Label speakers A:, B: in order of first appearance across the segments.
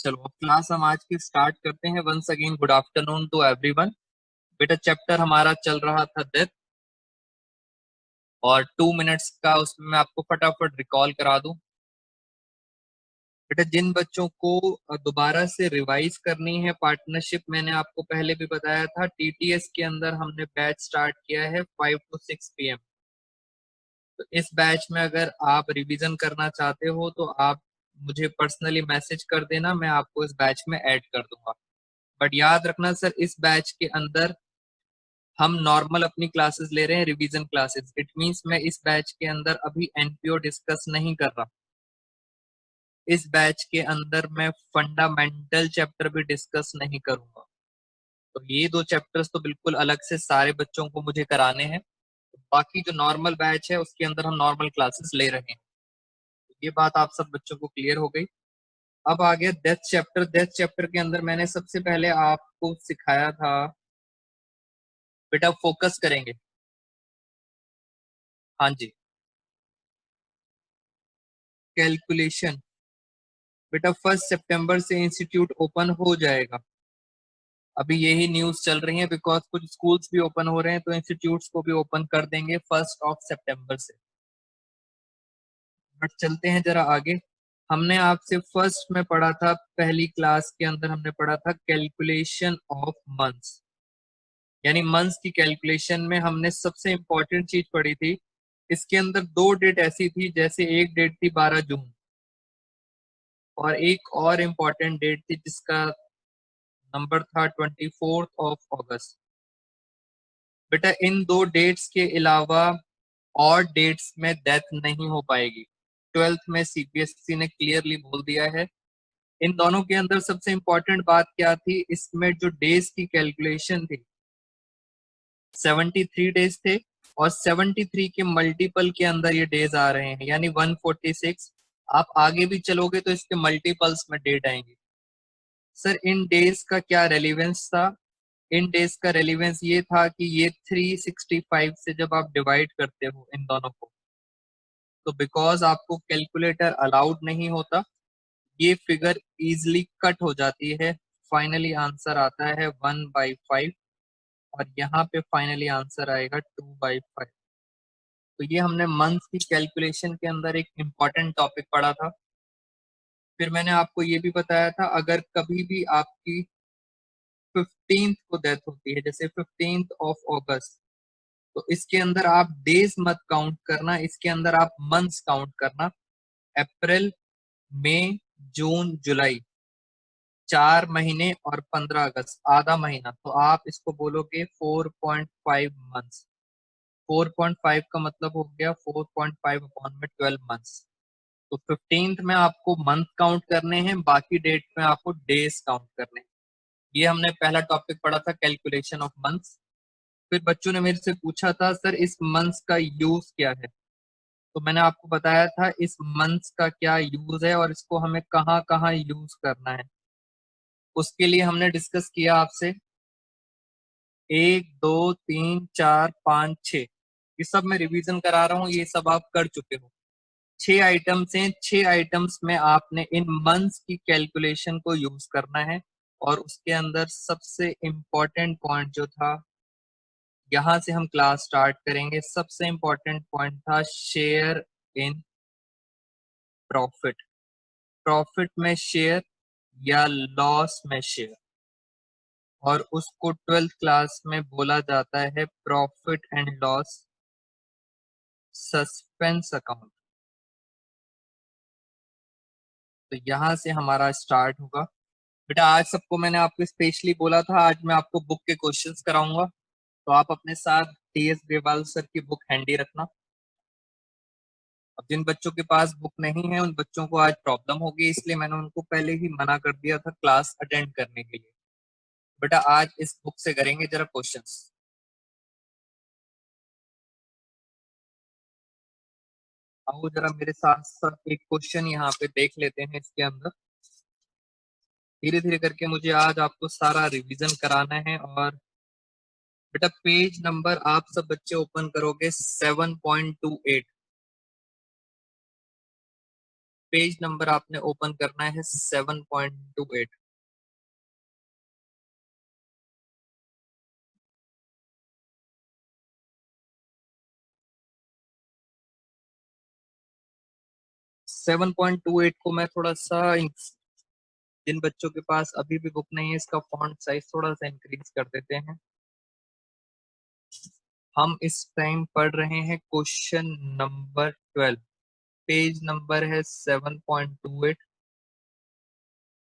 A: चलो अब क्लास हम आज की स्टार्ट करते हैं। Once again good afternoon to everyone. बेटा चैप्टर हमारा चल रहा था डेथ, और 2 मिनट्स का उसमें मैं आपको फटाफट रिकॉल करा दूं। बेटा जिन बच्चों को दोबारा से रिवाइज करनी है पार्टनरशिप, मैंने आपको पहले भी बताया था टीटीएस के अंदर हमने बैच स्टार्ट किया है 5 to 6 PM। तो इस बैच में अगर आप रिवीजन करना चाहते हो तो आप मुझे पर्सनली मैसेज कर देना, मैं आपको इस बैच में ऐड कर दूंगा। बट याद रखना सर, इस बैच के अंदर हम नॉर्मल अपनी क्लासेस ले रहे हैं, रिवीजन क्लासेस। इट मींस मैं इस बैच के अंदर अभी एनपीओ डिस्कस नहीं कर रहा। इस बैच के अंदर मैं फंडामेंटल चैप्टर भी डिस्कस नहीं करूंगा। तो ये दो चैप्टर्स तो बिल्कुल अलग से सारे बच्चों को मुझे कराने हैं। बाकी जो नॉर्मल बैच है उसके अंदर हम नॉर्मल क्लासेस ले रहे हैं। तो ये बात आप सब बच्चों को क्लियर हो गई। अब आ गया डेथ चैप्टर। डेथ चैप्टर के अंदर मैंने सबसे पहले आपको सिखाया था, बेटा फोकस करेंगे। हाँ जी, कैलकुलेशन। बेटा 1 सितंबर से इंस्टीट्यूट ओपन हो जाएगा। अभी यही न्यूज चल रही है, बिकॉज कुछ स्कूल्स भी ओपन हो रहे हैं तो इंस्टीट्यूट्स को भी ओपन कर देंगे 1 सितंबर से। बट चलते हैं जरा आगे। हमने आपसे फर्स्ट में पढ़ा था, पहली क्लास के अंदर हमने पढ़ा था कैलकुलेशन ऑफ मंथ्स। यानी मंथ्स की कैलकुलेशन में हमने सबसे इंपॉर्टेंट चीज पढ़ी थी। इसके अंदर दो डेट ऐसी थी, जैसे एक डेट थी 12 जून, और एक और इम्पॉर्टेंट डेट थी जिसका नंबर था 24 अगस्त। बेटा इन दो डेट्स के अलावा और डेट्स में डेथ नहीं हो पाएगी। 12th में सीबीएसई ने क्लियरली बोल दिया है। इन दोनों के अंदर सबसे इंपॉर्टेंट बात क्या थी, इसमें जो डेज की कैलकुलेशन थी 73 डेज थे, और 73 के मल्टीपल के अंदर ये डेज आ रहे हैं, यानी 146। आप आगे भी चलोगे तो इसके मल्टीपल्स में डेट आएंगे। सर इन डेज का क्या रेलिवेंस था? इन डेज का रेलिवेंस ये था कि ये 365 से जब आप डिवाइड करते हो इन दोनों को, तो बिकॉज आपको कैलकुलेटर अलाउड नहीं होता, ये फिगर इजिली कट हो जाती है। फाइनली आंसर आता है 1/5, और यहाँ पे फाइनली आंसर आएगा 2/5। तो ये हमने मंथ की कैलकुलेशन के अंदर एक इम्पॉर्टेंट टॉपिक पढ़ा था। फिर मैंने आपको ये भी बताया था, अगर कभी भी आपकी 15th को डेथ होती है, जैसे 15 अगस्त, तो इसके अंदर आप डेज मत काउंट करना, इसके अंदर आप मंथ्स काउंट करना। अप्रैल, मई, जून, जुलाई, 4 महीने, और 15 अगस्त आधा महीना, तो आप इसको बोलोगे 4.5 मंथ्स। 4.5 का मतलब हो गया 4.5 अपॉन में 12 मंथ्स। तो 15th में आपको मंथ काउंट करने हैं, बाकी डेट में आपको डेज काउंट करने हैं। ये हमने पहला टॉपिक पढ़ा था, कैलकुलेशन ऑफ मंथ्स। फिर बच्चों ने मेरे से पूछा था, सर इस मंथ्स का यूज क्या है? तो मैंने आपको बताया था इस मंथ्स का क्या यूज है और इसको हमें कहाँ कहाँ यूज करना है। उसके लिए हमने डिस्कस किया आपसे 1 2 3 4 5 6, ये सब मैं रिवीजन करा रहा हूँ, ये सब आप कर चुके हो। 6 आइटम्स हैं, 6 आइटम्स में आपने इन मंथ्स की कैलकुलेशन को यूज करना है। और उसके अंदर सबसे इंपॉर्टेंट पॉइंट जो था, यहां से हम क्लास स्टार्ट करेंगे, सबसे इंपॉर्टेंट पॉइंट था शेयर इन प्रॉफिट। प्रॉफिट में शेयर या लॉस में शेयर, और उसको 12th क्लास में बोला जाता है profit and loss suspense account. तो यहां से हमारा स्टार्ट होगा। बेटा आज सबको मैंने आपको स्पेशली बोला था, आज मैं आपको बुक के क्वेश्चंस कराऊंगा, तो आप अपने साथ टीएस ग्रेवाल सर की बुक हैंडी रखना। अब जिन बच्चों के पास बुक नहीं है उन बच्चों को आज प्रॉब्लम होगी, इसलिए मैंने उनको पहले ही मना कर दिया था क्लास अटेंड करने के लिए। बेटा आज इस बुक से करेंगे जरा क्वेश्चंस। आओ जरा मेरे साथ साथ एक क्वेश्चन यहाँ पे देख लेते हैं। इसके अंदर धीरे धीरे करके मुझे आज आपको सारा रिवीजन कराना है। और बेटा पेज नंबर आप सब बच्चे ओपन करोगे 7.28। पेज नंबर आपने ओपन करना है 7.28। सेवन पॉइंट टू एट को मैं थोड़ा सा जिन बच्चों के पास अभी भी बुक नहीं है, इसका फॉन्ट साइज थोड़ा सा इंक्रीज कर देते हैं। हम इस टाइम पढ़ रहे हैं क्वेश्चन नंबर 12। पेज नंबर है 7.28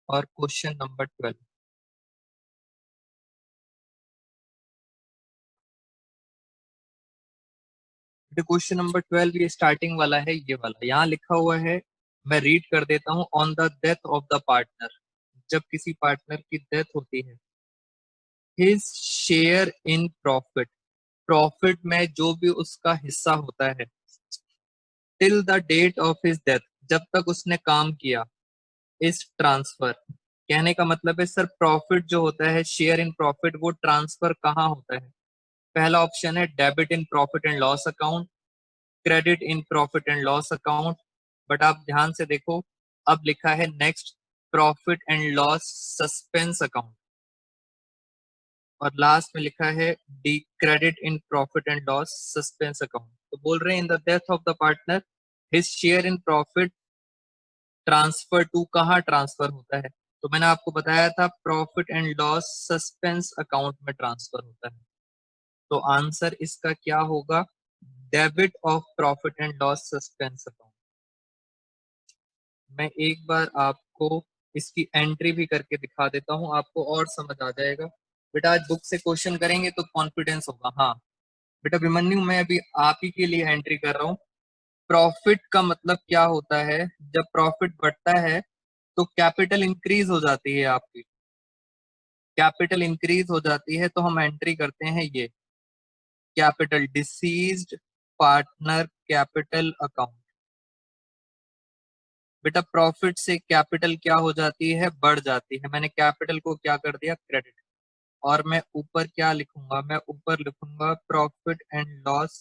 A: और क्वेश्चन नंबर 12। क्वेश्चन नंबर 12 ये स्टार्टिंग वाला है, ये वाला यहाँ लिखा हुआ है। मैं रीड कर देता हूँ। On the death of the partner, जब किसी पार्टनर की डेथ होती है, his share in profit, profit में जो भी उसका हिस्सा होता है, till the date of his death, जब तक उसने काम किया, इज ट्रांसफर। कहने का मतलब है सर, प्रॉफिट जो होता है, शेयर इन प्रॉफिट, वो ट्रांसफर कहाँ होता है? पहला ऑप्शन है debit in profit and loss account, credit in profit and loss account. But आप ध्यान से देखो, अब लिखा है next profit and loss suspense account, और लास्ट में लिखा है D credit in profit and loss suspense account. तो बोल रहे हैं in the death of the partner his share in profit transfer to, कहाँ ट्रांसफर होता है? तो मैंने आपको बताया था profit and loss suspense account में ट्रांसफर होता है। तो आंसर इसका क्या होगा? Debit of profit and loss suspense account. मैं एक बार आपको इसकी एंट्री भी करके दिखा देता हूँ, आपको और समझ आ जाएगा। बेटा आज बुक से क्वेश्चन करेंगे तो कॉन्फिडेंस होगा। हाँ बेटा अभिमन्यु, मैं अभी आप ही के लिए एंट्री कर रहा हूँ। प्रॉफिट का मतलब क्या होता है? जब प्रॉफिट बढ़ता है तो कैपिटल इंक्रीज हो जाती है आपकी, कैपिटल इंक्रीज हो जाती है, तो हम एंट्री करते हैं ये capital deceased partner capital account. बेटा प्रॉफिट से कैपिटल क्या हो जाती है? बढ़ जाती है। मैंने कैपिटल को क्या कर दिया? क्रेडिट। और मैं ऊपर क्या लिखूंगा? मैं ऊपर लिखूंगा profit and loss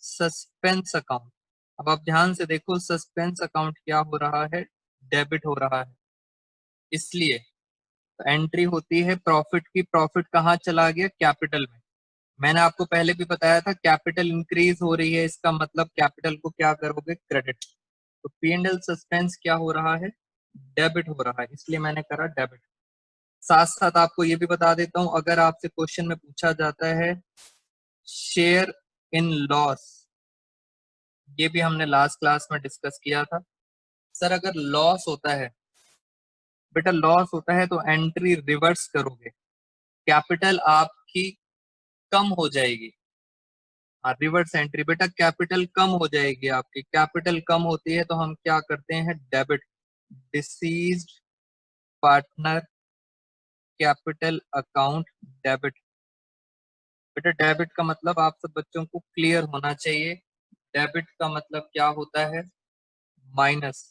A: suspense account. अब आप ध्यान से देखो, सस्पेंस अकाउंट क्या हो रहा है? डेबिट हो रहा है। इसलिए एंट्री होती है प्रॉफिट की, प्रॉफिट कहाँ चला गया? कैपिटल में। मैंने आपको पहले भी बताया था कैपिटल इंक्रीज हो रही है, इसका मतलब कैपिटल को क्या करोगे? क्रेडिट। तो पी एंड एल सस्पेंस क्या हो रहा है? डेबिट हो रहा है, इसलिए मैंने करा डेबिट। साथ साथ आपको ये भी बता देता हूं, अगर आपसे क्वेश्चन में पूछा जाता है शेयर इन लॉस, ये भी हमने लास्ट क्लास में डिस्कस किया था। सर अगर लॉस होता है, बेटा लॉस होता है तो एंट्री रिवर्स करोगे, कैपिटल आपकी कम हो जाएगी। हाँ रिवर्स एंट्री बेटा, कैपिटल कम हो जाएगी आपकी, कैपिटल कम होती है तो हम क्या करते हैं? Debit, deceased partner capital account debit. बेटा डेबिट का मतलब आप सब बच्चों को क्लियर होना चाहिए, डेबिट का मतलब क्या होता है? माइनस।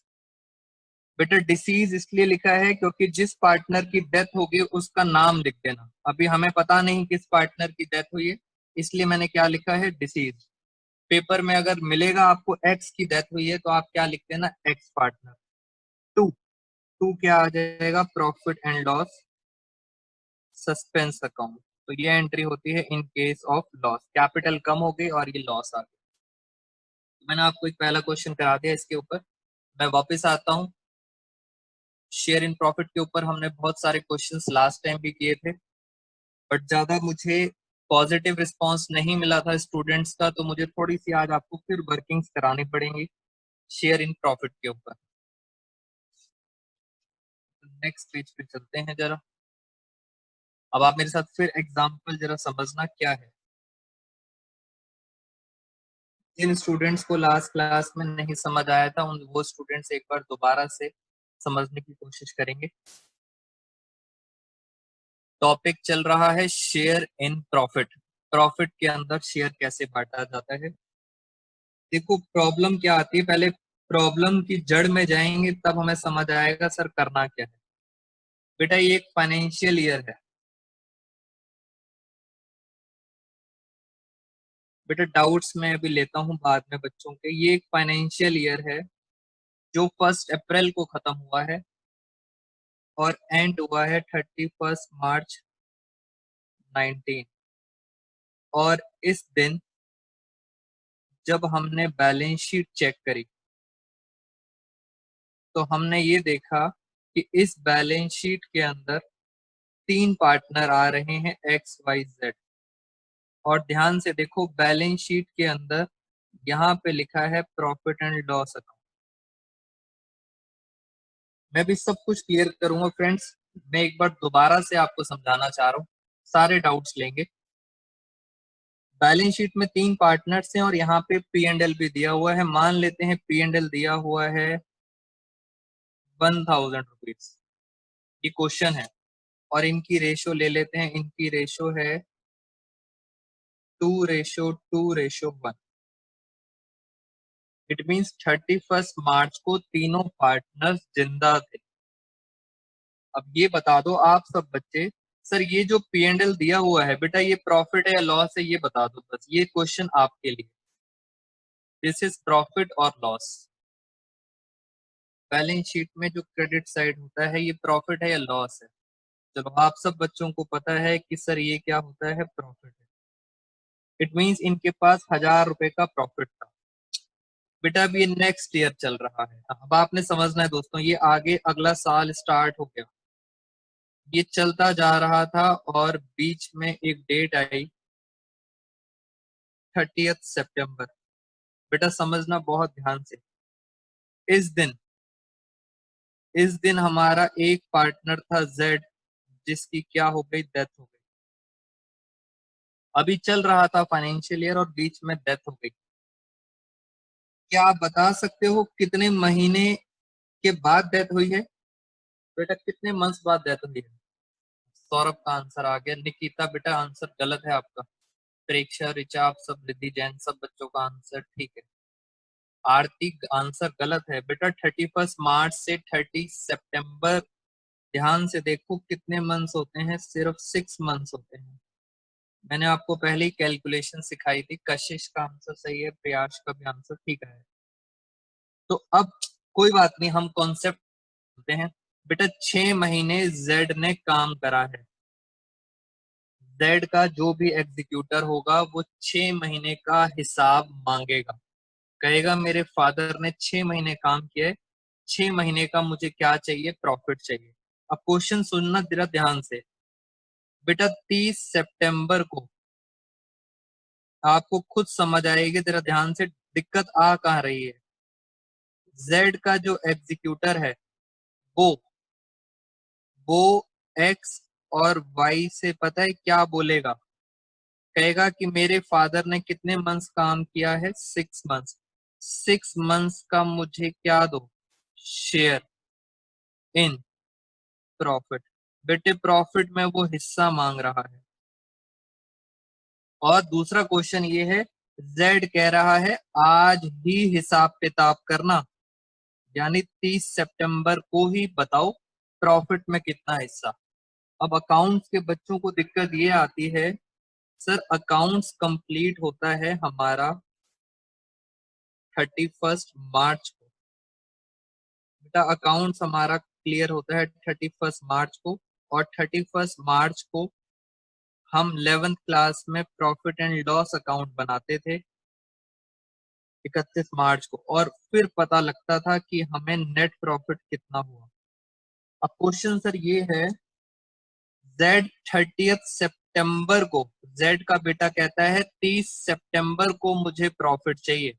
A: बेटा डिसीज इसलिए लिखा है क्योंकि जिस पार्टनर की डेथ होगी उसका नाम लिख देना। अभी हमें पता नहीं किस पार्टनर की डेथ हुई है, इसलिए मैंने क्या लिखा है? डिसीज। पेपर में अगर मिलेगा आपको एक्स की डेथ हुई है तो आप क्या लिख देना? Ex partner. टू, टू क्या आ जाएगा? Profit and loss suspense account. तो ये एंट्री होती है in case of loss, capital कम हो गई और ये लॉस आ गई। मैंने आपको एक पहला क्वेश्चन करा दिया इसके ऊपर। मैं वापस आता हूँ। शेयर इन प्रॉफिट के ऊपर हमने बहुत सारे क्वेश्चंस लास्ट टाइम भी किए थे, बट ज्यादा मुझे पॉजिटिव रिस्पांस नहीं मिला था स्टूडेंट्स का, तो मुझे थोड़ी सी आज आपको फिर वर्किंग्स करानी पड़ेंगी शेयर इन प्रॉफिट के ऊपर। नेक्स्ट पेज पे चलते हैं जरा। अब आप मेरे साथ फिर एग्जांपल जरा समझना क्या है। जिन स्टूडेंट्स को लास्ट क्लास में नहीं समझ आया था उन वो स्टूडेंट्स एक बार दोबारा से समझने की कोशिश करेंगे। टॉपिक चल रहा है शेयर इन प्रॉफिट, प्रॉफिट के अंदर शेयर कैसे बांटा जाता है। देखो प्रॉब्लम क्या आती है, पहले प्रॉब्लम की जड़ में जाएंगे तब हमें समझ आएगा सर करना क्या है। बेटा ये एक फाइनेंशियल ईयर है। बेटा डाउट्स मैं अभी लेता हूँ बाद में बच्चों के। ये एक फाइनेंशियल ईयर है जो 1 अप्रैल को खत्म हुआ है और एंड हुआ है 31 मार्च 19। और इस दिन जब हमने बैलेंस शीट चेक करी तो हमने ये देखा कि इस बैलेंस शीट के अंदर 3 पार्टनर आ रहे हैं XYZ। और ध्यान से देखो बैलेंस शीट के अंदर यहाँ पे लिखा है प्रॉफिट एंड लॉस अकाउंट। मैं भी सब कुछ क्लियर करूंगा फ्रेंड्स। मैं एक बार दोबारा से आपको समझाना चाह रहा हूँ, सारे डाउट्स लेंगे। बैलेंस शीट में 3 पार्टनर्स हैं और यहाँ पे P&L भी दिया हुआ है। मान लेते हैं P&L दिया हुआ है 1000 रुपीज, ये क्वेश्चन है। और इनकी रेशो ले लेते हैं, इनकी रेशो है 2:2:1। इट मीन्स 31 मार्च को तीनों पार्टनर्स जिंदा थे। अब ये बता दो आप सब बच्चे, सर ये जो P&L दिया हुआ है बेटा, ये प्रॉफिट है या लॉस है, ये बता दो बस। ये क्वेश्चन आपके लिए, दिस इज प्रॉफिट और लॉस। बैलेंस शीट में जो क्रेडिट साइड होता है ये प्रॉफिट है या लॉस है? चलो आप सब बच्चों को पता है कि सर ये क्या होता है, प्रॉफिट है। इट मीन्स इनके पास 1000 रुपए का प्रॉफिट था बेटा। अभी ये नेक्स्ट ईयर चल रहा है, अब आपने समझना है दोस्तों, ये आगे अगला साल स्टार्ट हो गया, ये चलता जा रहा था और बीच में एक डेट आई 30 सितंबर। बेटा समझना बहुत ध्यान से, इस दिन हमारा एक पार्टनर था जेड, जिसकी क्या हो गई, डेथ हो गई। अभी चल रहा था फाइनेंशियल ईयर और बीच में डेथ हो गई। क्या आप बता सकते हो कितने महीने के बाद डेथ हुई है? बेटा कितने मंथ्स बाद डेथ हुई है? सौरभ का आंसर आ गया। निकिता बेटा आंसर गलत है आपका। प्रेक्षा, ऋचा, आप सब, रिद्धि जैन, सब बच्चों का आंसर ठीक है। आरती आंसर गलत है बेटा। 31 मार्च से 30 सितंबर, ध्यान से देखो कितने मंथ्स होते हैं, सिर्फ 6 मंथ्स होते हैं। मैंने आपको पहले ही कैलकुलेशन सिखाई थी। कशिश का आंसर सही है, प्रयास का भी आंसर ठीक है। तो अब कोई बात नहीं, हम कॉन्सेप्ट बोलते हैं बेटा। 6 महीने जेड ने काम करा है। जेड का जो भी एग्जीक्यूटर होगा वो 6 महीने का हिसाब मांगेगा, कहेगा मेरे फादर ने 6 महीने काम किया है, 6 महीने का मुझे क्या चाहिए, प्रॉफिट चाहिए। अब क्वेश्चन सुनना जरा ध्यान से बेटा। 30 सितंबर को आपको खुद समझ आएगी, जरा ध्यान से, दिक्कत आ कहाँ रही है। जेड का जो एग्जीक्यूटर है वो एक्स और वाई से पता है क्या बोलेगा, कहेगा कि मेरे फादर ने कितने मंथ्स काम किया है, 6 मंथ्स। 6 मंथ्स का मुझे क्या दो, शेयर इन प्रॉफिट। बेटे प्रॉफिट में वो हिस्सा मांग रहा है। और दूसरा क्वेश्चन ये है, जेड कह रहा है आज ही हिसाब किताब करना, यानी 30 सितंबर को ही बताओ प्रॉफिट में कितना हिस्सा। अब अकाउंट्स के बच्चों को दिक्कत ये आती है, सर अकाउंट्स कंप्लीट होता है हमारा 31 मार्च को। बेटा अकाउंट्स हमारा क्लियर होता है 31 मार्च को, और 31 मार्च को हम 11th क्लास में प्रॉफिट एंड लॉस अकाउंट बनाते थे 31 मार्च को, और फिर पता लगता था कि हमें नेट प्रॉफिट कितना हुआ। अब क्वेश्चन सर ये है, जेड 30 सितंबर को, जेड का बेटा कहता है 30 सितंबर को मुझे प्रॉफिट चाहिए।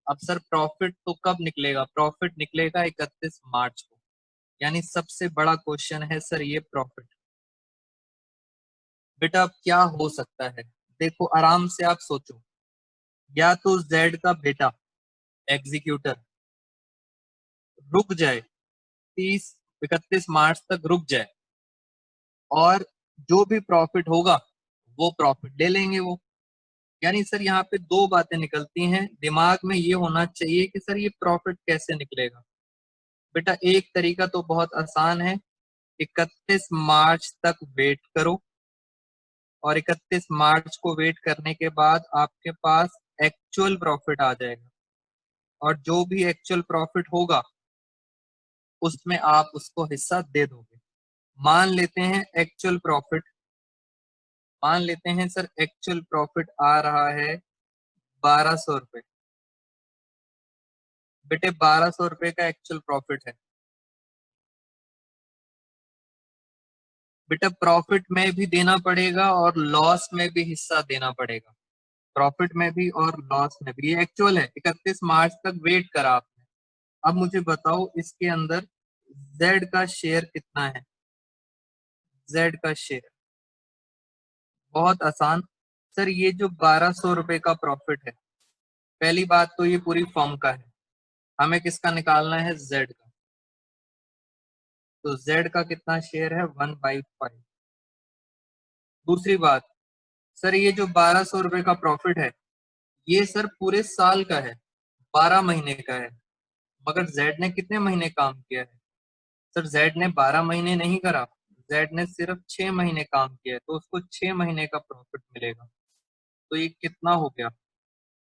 A: अब सर प्रॉफिट तो कब निकलेगा, प्रॉफिट निकलेगा 31 मार्च को, यानी सबसे बड़ा क्वेश्चन है सर ये प्रॉफिट। बेटा अब क्या हो सकता है, देखो आराम से आप सोचो। या तो जेड का बेटा एग्जीक्यूटर रुक जाए, 31 मार्च तक रुक जाए, और जो भी प्रॉफिट होगा वो प्रॉफिट ले लेंगे वो। यानी सर यहाँ पे दो बातें निकलती हैं, दिमाग में ये होना चाहिए कि सर ये प्रॉफिट कैसे निकलेगा। बेटा एक तरीका तो बहुत आसान है, 31 मार्च तक वेट करो, और 31 मार्च को वेट करने के बाद आपके पास एक्चुअल प्रॉफिट आ जाएगा, और जो भी एक्चुअल प्रॉफिट होगा उसमें आप उसको हिस्सा दे दोगे। मान लेते हैं एक्चुअल प्रॉफिट, मान लेते हैं सर एक्चुअल प्रॉफिट आ रहा है 1200 रुपए। बेटे 1200 रुपए का एक्चुअल प्रॉफिट है। बेटा प्रॉफिट में भी देना पड़ेगा और लॉस में भी हिस्सा देना पड़ेगा, प्रॉफिट में भी और लॉस में भी। ये एक्चुअल है, 31 मार्च तक वेट करा आपने। अब मुझे बताओ इसके अंदर जेड का शेयर कितना है। जेड का शेयर बहुत आसान सर, ये जो 1200 रुपए का प्रॉफिट है, पहली बात तो ये पूरी फर्म का है, हमें किसका निकालना है, जेड का। तो जेड का कितना शेयर है, 1/5। दूसरी बात सर, ये जो 1200 रुपए का प्रॉफिट है, ये सर पूरे साल का है, 12 महीने का है। मगर जेड ने कितने महीने काम किया है, सर जेड ने 12 महीने नहीं करा, जेड ने सिर्फ 6 महीने काम किया है, तो उसको 6 महीने का प्रॉफिट मिलेगा। तो ये कितना हो गया,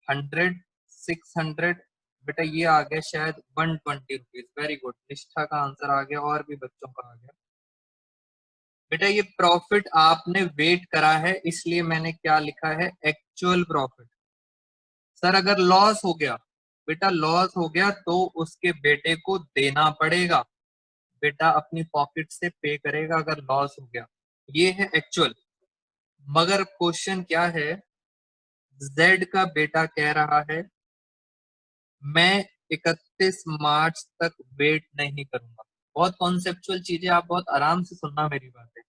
A: 100, 600। बेटा ये आ गया शायद 120 रुपीज। वेरी गुड, निष्ठा का आंसर आ गया और भी बच्चों का आ गया। बेटा ये प्रॉफिट आपने वेट करा है, इसलिए मैंने क्या लिखा है, एक्चुअल प्रॉफिट। सर अगर लॉस हो गया, बेटा लॉस हो गया तो उसके बेटे को देना पड़ेगा, बेटा अपनी पॉकेट से पे करेगा अगर लॉस हो गया। ये है एक्चुअल। मगर क्वेश्चन क्या है, जेड का बेटा कह रहा है मैं 31 मार्च तक वेट नहीं करूंगा। बहुत कॉन्सेप्चुअल चीजें, आप बहुत आराम से सुनना मेरी बातें।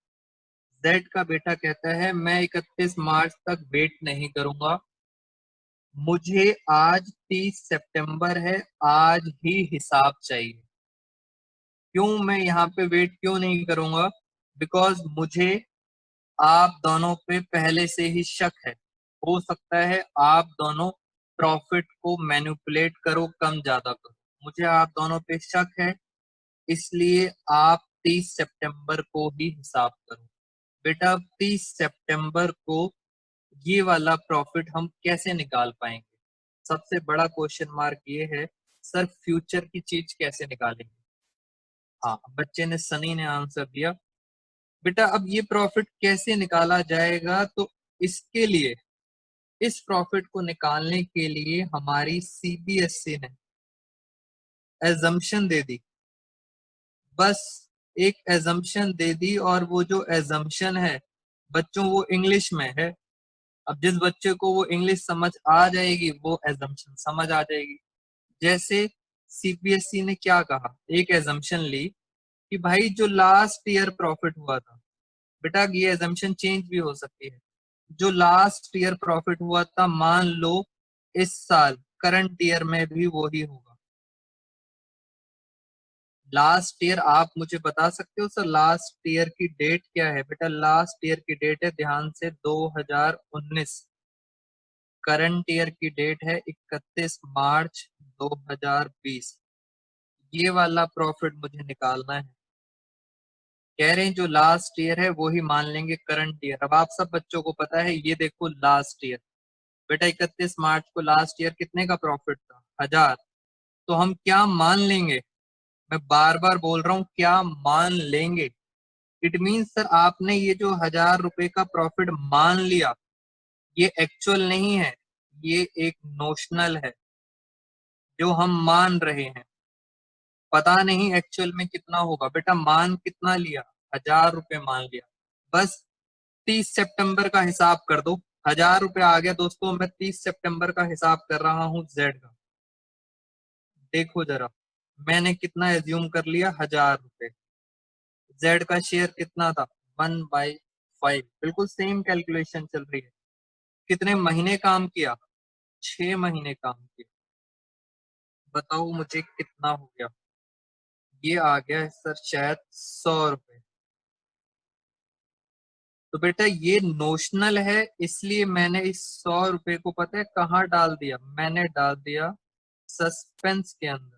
A: जेड का बेटा कहता है मैं 31 मार्च तक वेट नहीं करूंगा, मुझे आज 30 सितंबर है, आज ही हिसाब चाहिए। क्यों मैं यहाँ पे वेट क्यों नहीं करूंगा, बिकॉज मुझे आप दोनों पे पहले से ही शक है। हो सकता है आप दोनों प्रॉफिट को मैनिपुलेट करो, कम ज्यादा करो, मुझे आप दोनों पे शक है, इसलिए आप 30 सितंबर को ही हिसाब करो। बेटा 30 सितंबर को ये वाला प्रॉफिट हम कैसे निकाल पाएंगे, सबसे बड़ा क्वेश्चन मार्क ये है, सर फ्यूचर की चीज कैसे निकालेंगे। हाँ, बच्चे ने, सनी ने आंसर दिया। बेटा अब ये प्रॉफिट कैसे निकाला जाएगा, तो इसके लिए, इस प्रॉफिट को निकालने के लिए हमारी सीबीएसई ने एजम्पशन दे दी, बस एक एजम्पशन दे दी, और वो जो एजम्पशन है बच्चों वो इंग्लिश में है। अब जिस बच्चे को वो इंग्लिश समझ आ जाएगी वो एजम्पशन समझ आ जाएगी। जैसे सीबीएसई ने क्या कहा, एक एजम्पशन ली कि भाई जो लास्ट ईयर प्रॉफिट हुआ था, बेटा ये एजम्पशन चेंज भी हो सकती है, जो लास्ट ईयर प्रॉफिट हुआ था मान लो इस साल करंट ईयर में भी वो ही होगा। लास्ट ईयर आप मुझे बता सकते हो सर, लास्ट ईयर की डेट क्या है, बेटा लास्ट ईयर की डेट है, ध्यान से, 2019। करंट ईयर की डेट है 31 मार्च 2020। ये वाला प्रॉफिट मुझे निकालना है। कह रहे हैं जो लास्ट ईयर है वो ही मान लेंगे करंट ईयर। अब आप सब बच्चों को पता है, ये देखो लास्ट ईयर, बेटा 31 मार्च को लास्ट ईयर कितने का प्रॉफिट था, 1000। तो हम क्या मान लेंगे, मैं बार बार बोल रहा हूँ क्या मान लेंगे। इट मीन सर आपने ये जो 1000 रुपए का प्रॉफिट मान लिया, ये एक्चुअल नहीं है, ये एक नोशनल है जो हम मान रहे हैं। पता नहीं एक्चुअल में कितना होगा, बेटा मान कितना लिया, 1000 रुपए मान लिया। बस 30 सितंबर का हिसाब कर दो, 1000 रुपए आ गया दोस्तों। मैं 30 सितंबर का हिसाब कर रहा हूँ जेड का। देखो जरा, मैंने कितना एज्यूम कर लिया, 1000 रुपए। जेड का शेयर कितना था, 1/5। बिल्कुल सेम कैलकुलेशन चल रही है। कितने महीने काम किया, 6 महीने काम किया। बताओ मुझे कितना हो गया, ये आ गया है सर शायद 100 रुपए। तो बेटा ये नोशनल है, इसलिए मैंने इस 100 रुपए को पता है कहाँ डाल दिया, मैंने डाल दिया सस्पेंस के अंदर।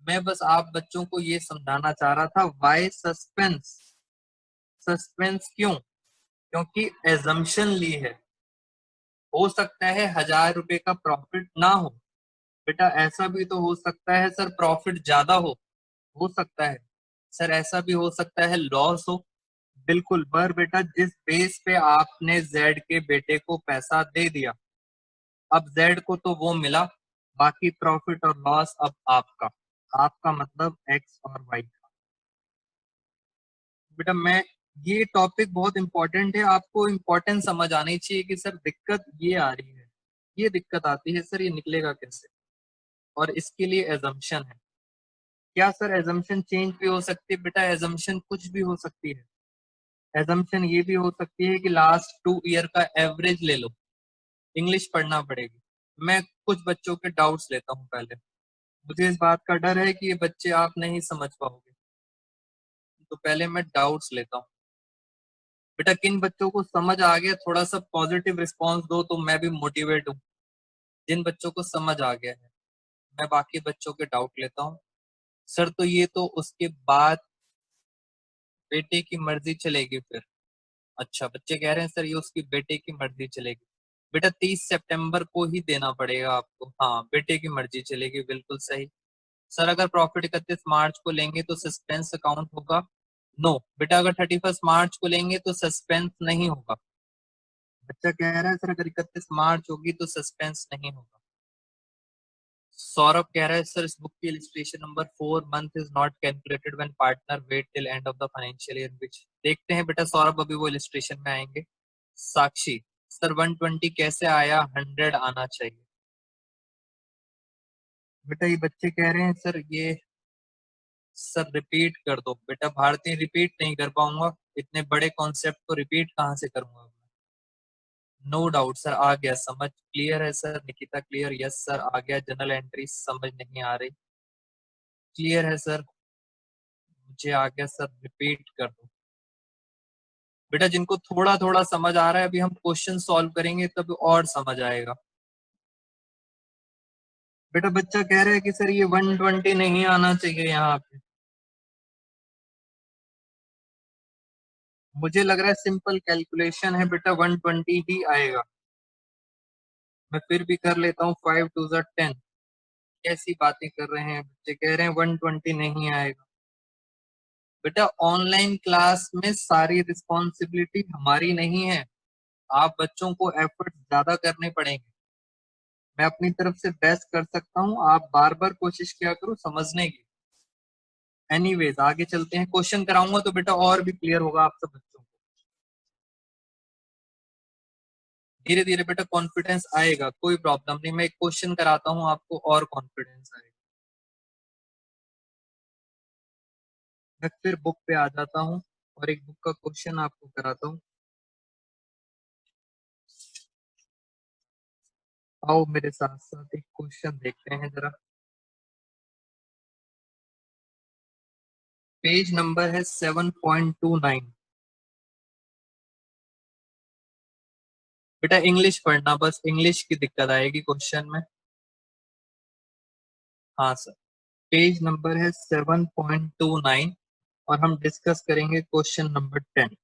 A: मैं बस आप बच्चों को ये समझाना चाह रहा था, वाई सस्पेंस। सस्पेंस क्यों, क्योंकि एजम्पशन ली है, हो सकता है 1000 रुपए का प्रॉफिट ना हो। बेटा ऐसा भी तो हो सकता है सर प्रॉफिट ज्यादा हो, हो सकता है सर, ऐसा भी हो सकता है लॉस हो। बिल्कुल, पर बेटा जिस बेस पे आपने जेड के बेटे को पैसा दे दिया, अब जेड को तो वो मिला, बाकी प्रॉफिट और लॉस अब आपका। आपका मतलब एक्स और वाई का। बेटा मैं, ये टॉपिक बहुत इंपॉर्टेंट है, आपको इंपॉर्टेंस समझ आनी चाहिए कि सर दिक्कत ये आ रही है, ये दिक्कत आती है सर, ये निकलेगा कैसे। और इसके लिए एजम्पशन है। क्या सर एजम्पशन चेंज भी हो सकती है? बेटा एजम्पशन कुछ भी हो सकती है। एजम्पशन ये भी हो सकती है कि लास्ट 2 ईयर का एवरेज ले लो। इंग्लिश पढ़ना पड़ेगी। मैं कुछ बच्चों के डाउट्स लेता हूँ पहले। मुझे इस बात का डर है कि ये बच्चे आप नहीं समझ पाओगे, तो पहले मैं डाउट्स लेता हूँ। बेटा किन बच्चों को समझ आ गया थोड़ा सा पॉजिटिव रिस्पांस दो, तो मैं भी मोटिवेट हूँ। जिन बच्चों को समझ आ गया है, मैं बाकी बच्चों के डाउट लेता हूँ। सर तो ये तो उसके बाद बेटे की मर्जी चलेगी फिर। अच्छा, बच्चे कह रहे हैं सर ये उसकी बेटे की मर्जी चलेगी। बेटा 30 सितंबर को ही देना पड़ेगा आपको। हाँ, बेटे की मर्जी चलेगी, बिल्कुल सही। सर अगर प्रॉफिट 31 मार्च को लेंगे तो सस्पेंस अकाउंट होगा? नो बेटा, अगर 31 मार्च को लेंगे तो सस्पेंस नहीं होगा। बच्चा कह रहा है सर अगर 31 मार्च होगी तो सस्पेंस नहीं होगा। सौरभ कह रहा है सर इस बुक की illustration number 4 month is not calculated when partner wait till end of the financial year which. देखते हैं बेटा सौरभ, अभी वो इलिस्ट्रेशन में आएंगे। साक्षी, सर 120 कैसे आया, 100 आना चाहिए। बेटा ये बच्चे कह रहे हैं सर ये, सर रिपीट कर दो। बेटा भारती रिपीट नहीं कर पाऊंगा, इतने बड़े कॉन्सेप्ट को रिपीट कहाँ से करूंगा। नो डाउट सर, आ गया समझ, क्लियर है sir. Nikita clear, yes sir आ गया। जनरल एंट्री समझ नहीं आ रही, क्लियर है सर, मुझे आ गया सर, रिपीट कर दो। बेटा जिनको थोड़ा थोड़ा समझ आ रहा है, अभी हम क्वेश्चन सॉल्व करेंगे तब और समझ आएगा। बेटा बच्चा कह रहा है कि सर ये 120 नहीं आना चाहिए यहाँ पे। मुझे लग रहा है सिंपल कैलकुलेशन है बेटा, 120 ही आएगा। मैं फिर भी कर लेता हूँ, 5 2 10। कैसी बातें कर रहे हैं बच्चे, कह रहे हैं 120 नहीं आएगा। बेटा ऑनलाइन क्लास में सारी रिस्पॉन्सिबिलिटी हमारी नहीं है, आप बच्चों को एफर्ट ज्यादा करने पड़ेंगे। मैं अपनी तरफ से बेस्ट कर सकता हूँ, आप बार बार कोशिश किया करो समझने की। एनीवेज आगे चलते हैं, क्वेश्चन कराऊंगा तो बेटा और भी क्लियर होगा आप सब बच्चों को। धीरे धीरे बेटा कॉन्फिडेंस आएगा, कोई प्रॉब्लम नहीं, मैं एक क्वेश्चन कराता हूँ आपको और कॉन्फिडेंस आएगा। मैं फिर बुक पे आ जाता हूँ और एक बुक का क्वेश्चन आपको कराता हूँ। आओ मेरे साथ साथ एक क्वेश्चन देखते हैं जरा। पेज नंबर है 7.29। बेटा इंग्लिश पढ़ना, बस इंग्लिश की दिक्कत आएगी क्वेश्चन में। हाँ सर, पेज नंबर है 7.29 और हम डिस्कस करेंगे क्वेश्चन नंबर 10।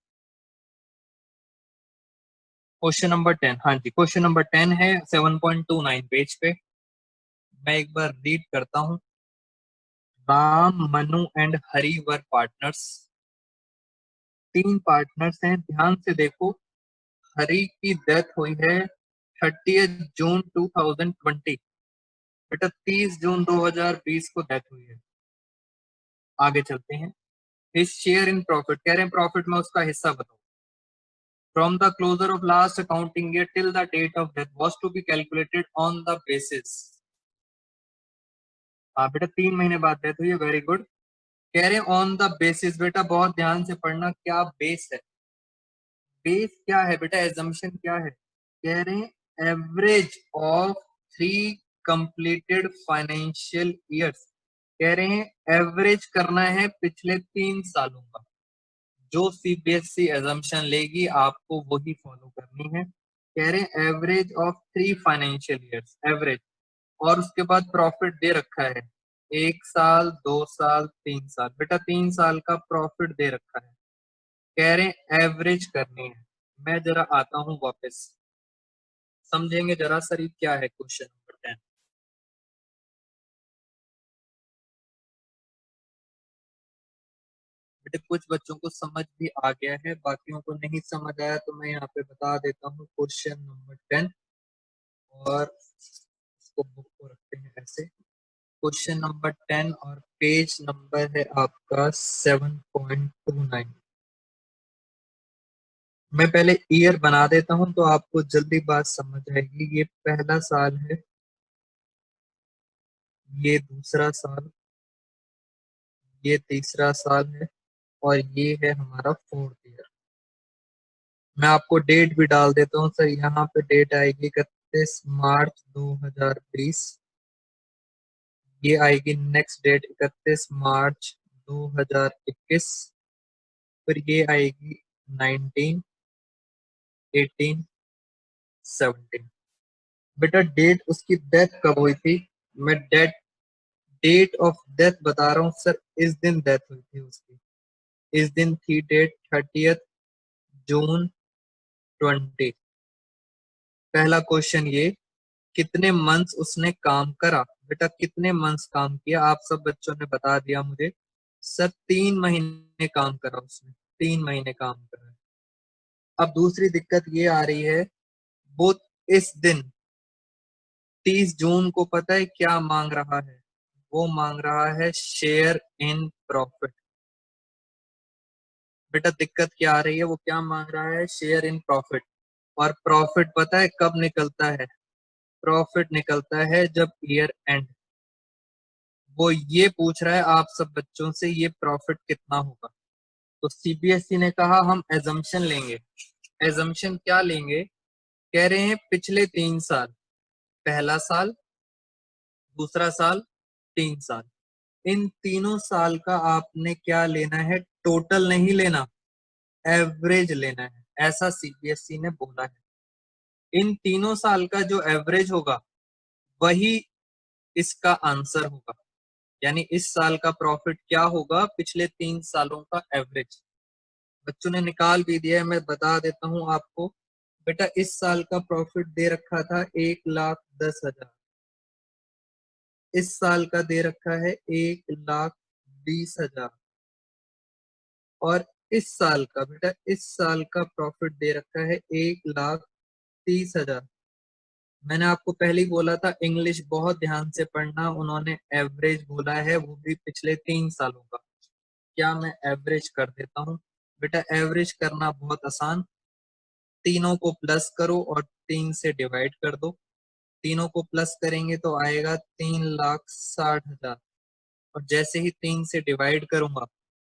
A: क्वेश्चन नंबर 10, हाँ जी क्वेश्चन नंबर 10 है 7.29 पेज पे। मैं एक बार रीड करता हूँ। Ram, Manu and Hari were partners. तीन पार्टनर्स हैं, ध्यान से देखो। हरि की डेथ हुई है 30 जून 2020। बेटा 30 जून 2020 को डेथ हुई है। आगे चलते हैं। हिज शेयर इन प्रॉफिट, कह रहे हैं प्रॉफिट में उसका हिस्सा बताओ। From the closure of last accounting year till the date of death was to be calculated on the basis. हाँ बेटा 3 महीने बाद डेथ हुई है, वेरी गुड। कह रहे हैं ऑन द बेसिस, बेटा बहुत ध्यान से पढ़ना, क्या बेस है। बेस क्या है बेटा, एजम्पशन क्या है। कह रहे हैं average of 3 completed financial years. कह रहे हैं एवरेज करना है पिछले 3 सालों का। जो सीबीएसई एजम्पशन लेगी आपको वही फॉलो करनी है। कह रहे हैं average of 3 financial years, average. और उसके बाद प्रॉफिट दे रखा है 1 साल, 2 साल, 3 साल। बेटा 3 साल का प्रॉफिट दे रखा है, कह रहे हैं एवरेज करनी है। मैं जरा आता हूं वापस, समझेंगे जरा सर ये क्या है क्वेश्चन नंबर 10। बेटे कुछ बच्चों को समझ भी आ गया है, बाकियों को नहीं समझ आया तो मैं यहाँ पे बता देता हूँ क्वेश्चन नंबर 10। और इसको बुक को रखते हैं ऐसे। क्वेश्चन नंबर 10 और पेज नंबर है आपका 7.29। मैं पहले ईयर बना देता हूं तो आपको जल्दी बात समझ आएगी। ये पहला साल है, ये दूसरा साल, ये तीसरा साल है और ये है हमारा फोर्थ ईयर। मैं आपको डेट भी डाल देता हूँ सर। यहाँ पे डेट आएगी 31 मार्च 2020। ये आएगी नेक्स्ट डेट 31 मार्च 2021। फिर ये आएगी 19, 18, 17। बेटा डेट उसकी डेथ कब हुई थी? मैं डेट ऑफ डेथ बता रहा हूँ सर। इस दिन डेथ हुई थी उसकी। इस दिन थी डेट 30 जून 20। पहला क्वेश्चन ये, कितने मंथ्स उसने काम करा? बेटा कितने मंथ्स काम किया? आप सब बच्चों ने बता दिया मुझे। सर 3 महीने काम करा उसने। 3 महीने काम करा। अब दूसरी दिक्कत ये आ रही है, वो इस दिन 30 जून को पता है क्या मांग रहा है? वो मांग रहा है शेयर इन प्रॉफिट। बेटा दिक्कत क्या आ रही है? वो क्या मांग रहा है? Share in profit. और प्रॉफिट पता है कब निकलता है? प्रॉफिट निकलता है जब ईयर एंड। वो ये पूछ रहा है आप सब बच्चों से, ये प्रॉफिट कितना होगा? तो सीबीएसई ने कहा हम एजम्पशन लेंगे। एजम्पशन क्या लेंगे? कह रहे हैं पिछले 3 साल, पहला साल, दूसरा साल, 3 साल, इन तीनों साल का आपने क्या लेना है? टोटल नहीं लेना, एवरेज लेना है, ऐसा सीबीएसई ने बोला है। इन तीनों साल का जो एवरेज होगा वही इसका आंसर होगा। यानी इस साल का प्रॉफिट क्या होगा? पिछले 3 सालों का एवरेज। बच्चों ने निकाल भी दिया है, मैं बता देता हूं आपको। बेटा इस साल का प्रॉफिट दे रखा था 1,10,000। इस साल का दे रखा है 1,20,000। और इस साल का, बेटा इस साल का प्रॉफिट दे रखा है 1,30,000। मैंने आपको पहले ही बोला था इंग्लिश बहुत ध्यान से पढ़ना। उन्होंने एवरेज बोला है, वो भी पिछले 3 सालों का। क्या मैं एवरेज कर देता हूँ? बेटा एवरेज करना बहुत आसान। तीनों को प्लस करो और 3 से डिवाइड कर दो। तीनों को प्लस करेंगे तो आएगा 3,60,000। और जैसे ही 3 से डिवाइड करूंगा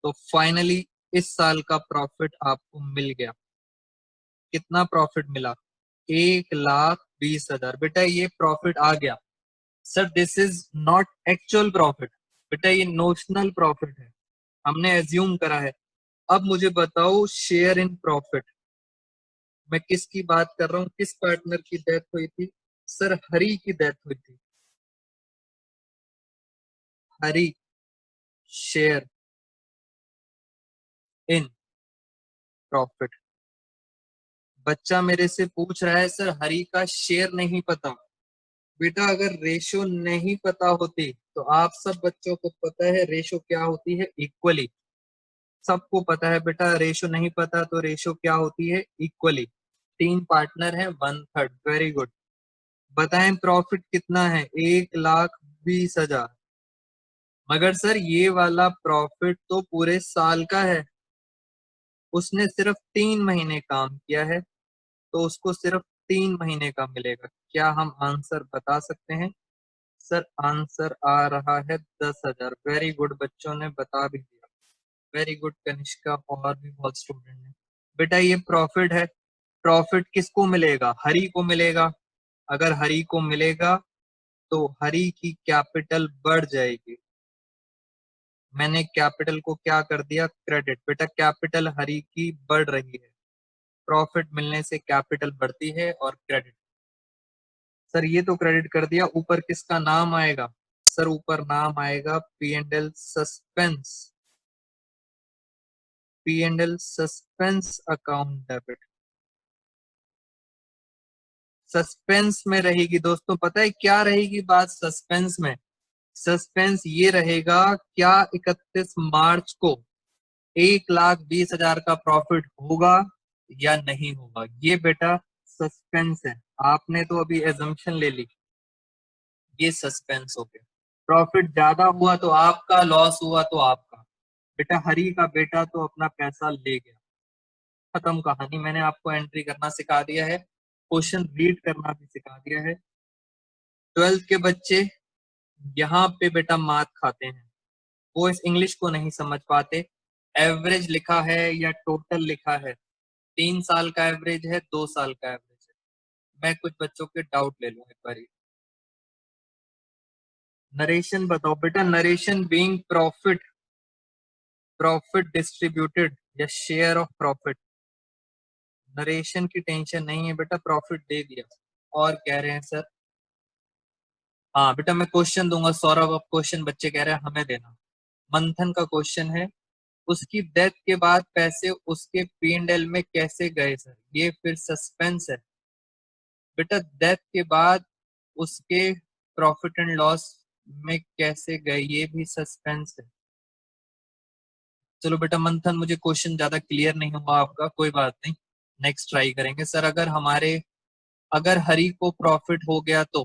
A: तो फाइनली इस साल का प्रॉफिट आपको मिल गया। कितना प्रॉफिट मिला? 1,20,000। बेटा ये प्रॉफिट आ गया। Sir this is not actual profit. बेटा ये नोशनल प्रॉफिट है, हमने एज्यूम करा है। अब मुझे बताओ शेयर इन प्रॉफिट। मैं किसकी बात कर रहा हूँ? किस पार्टनर की डेथ हुई थी? सर हरी की डेथ हुई थी। हरी शेयर इन प्रॉफिट। बच्चा मेरे से पूछ रहा है सर हरी का शेयर नहीं पता। बेटा अगर रेशो नहीं पता होती तो आप सब बच्चों को पता है रेशो क्या होती है? इक्वली। सबको पता है बेटा, रेशो नहीं पता तो रेशो क्या होती है? इक्वली। 3 पार्टनर है, 1/3। Very good. बताएं प्रॉफिट कितना है? 1,20,000। मगर सर ये वाला प्रॉफिट तो पूरे साल का है। उसने सिर्फ 3 महीने काम किया है तो उसको सिर्फ 3 महीने का मिलेगा। क्या हम आंसर बता सकते हैं? सर आंसर आ रहा है 10,000। वेरी गुड, बच्चों ने बता भी दिया। वेरी गुड कनिष्का, और भी बहुत स्टूडेंट ने। बेटा ये प्रॉफिट है। प्रॉफिट किसको मिलेगा? हरी को मिलेगा। अगर हरी को मिलेगा तो हरी की कैपिटल बढ़ जाएगी। मैंने कैपिटल को क्या कर दिया? क्रेडिट। बेटा कैपिटल हरी की बढ़ रही है। प्रॉफिट मिलने से कैपिटल बढ़ती है और क्रेडिट। सर ये तो क्रेडिट कर दिया, ऊपर किसका नाम आएगा? सर ऊपर नाम आएगा P and L suspense. P and L suspense account debit. Suspense में रहेगी दोस्तों। पता है क्या रहेगी बात सस्पेंस में? सस्पेंस ये रहेगा क्या 31 मार्च को 1,20,000 का प्रॉफिट होगा या नहीं होगा, ये बेटा सस्पेंस है। आपने तो अभी एजम्पशन ले ली, ये सस्पेंस हो गया। प्रॉफिट ज्यादा हुआ तो आपका, लॉस हुआ तो आपका। बेटा हरी का बेटा तो अपना पैसा ले गया, खत्म कहानी। मैंने आपको एंट्री करना सिखा दिया है, क्वेश्चन रीड करना भी सिखा दिया है। 12th के बच्चे यहाँ पे बेटा मात खाते हैं, वो इस इंग्लिश को नहीं समझ पाते। एवरेज लिखा है या टोटल लिखा है, 3 साल का एवरेज है, 2 साल का एवरेज है। मैं कुछ बच्चों के डाउट ले लूं एक बारी। नरेशन बताओ बेटा, narration being profit, profit distributed या शेयर ऑफ प्रॉफिट। नरेशन की टेंशन नहीं है बेटा, प्रॉफिट दे दिया। और कह रहे हैं सर, हाँ बेटा मैं क्वेश्चन दूंगा सौरभ, अब क्वेश्चन बच्चे कह रहे हैं हमें देना। मंथन का क्वेश्चन है, उसकी डेथ के बाद पैसे उसके P&L में कैसे गए सर, ये फिर सस्पेंस है। बेटा डेथ के बाद उसके प्रॉफिट एंड लॉस में कैसे गए, ये भी सस्पेंस है। चलो बेटा मंथन, मुझे क्वेश्चन ज्यादा क्लियर नहीं हुआ आपका, कोई बात नहीं, नेक्स्ट ट्राई करेंगे। सर अगर हरी को प्रॉफिट हो गया तो,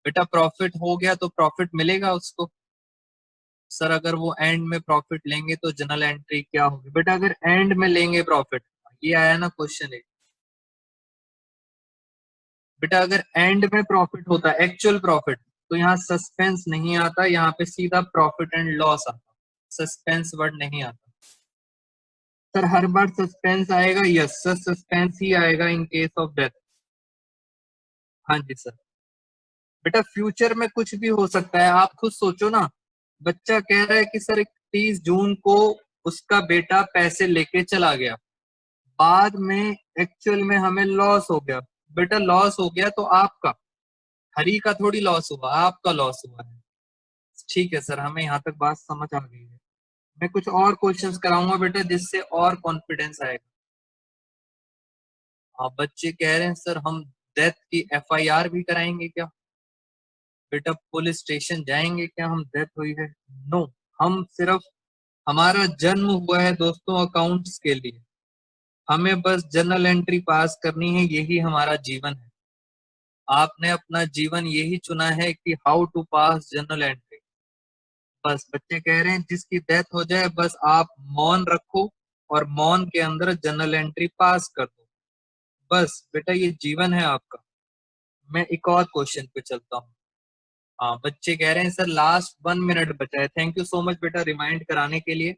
A: बेटा प्रॉफिट हो गया तो प्रॉफिट मिलेगा उसको। सर अगर वो एंड में प्रॉफिट लेंगे तो जनरल एंट्री क्या होगी। बेटा अगर एंड में लेंगे प्रॉफिट, ये आया ना क्वेश्चन एक। बेटा अगर एंड में प्रॉफिट होता है, एक्चुअल प्रॉफिट, तो यहाँ सस्पेंस नहीं आता, यहाँ पे सीधा प्रॉफिट एंड लॉस आता, सस्पेंस वर्ड नहीं आता। सर हर बार सस्पेंस आएगा, यस सर सस्पेंस ही आएगा इन केस ऑफ डेथ। हाँ जी सर। बेटा फ्यूचर में कुछ भी हो सकता है, आप खुद सोचो ना। बच्चा कह रहा है कि सर 31 जून को उसका बेटा पैसे लेके चला गया, बाद में एक्चुअल में हमें लॉस हो गया। बेटा लॉस हो गया तो आपका, हरी का थोड़ी लॉस हुआ, आपका लॉस हुआ है। ठीक है सर, हमें यहाँ तक बात समझ आ गई है। मैं कुछ और क्वेश्चंस कराऊंगा बेटा, जिससे और कॉन्फिडेंस आएगा। हाँ बच्चे कह रहे हैं सर हम डेथ की FIR भी कराएंगे क्या। बेटा पुलिस स्टेशन जाएंगे क्या, हम डेथ हुई है, नो। हम सिर्फ, हमारा जन्म हुआ है दोस्तों अकाउंट्स के लिए, हमें बस जर्नल एंट्री पास करनी है, यही हमारा जीवन है। आपने अपना जीवन यही चुना है कि how to pass journal entry. बस बच्चे कह रहे हैं जिसकी डेथ हो जाए बस आप मौन रखो और मौन के अंदर जर्नल एंट्री पास कर दो, बस बेटा ये जीवन है आपका। मैं एक और क्वेश्चन पे चलता हूँ। हाँ बच्चे कह रहे हैं सर लास्ट 1 मिनट बचा है, थैंक यू सो मच बेटा रिमाइंड कराने के लिए।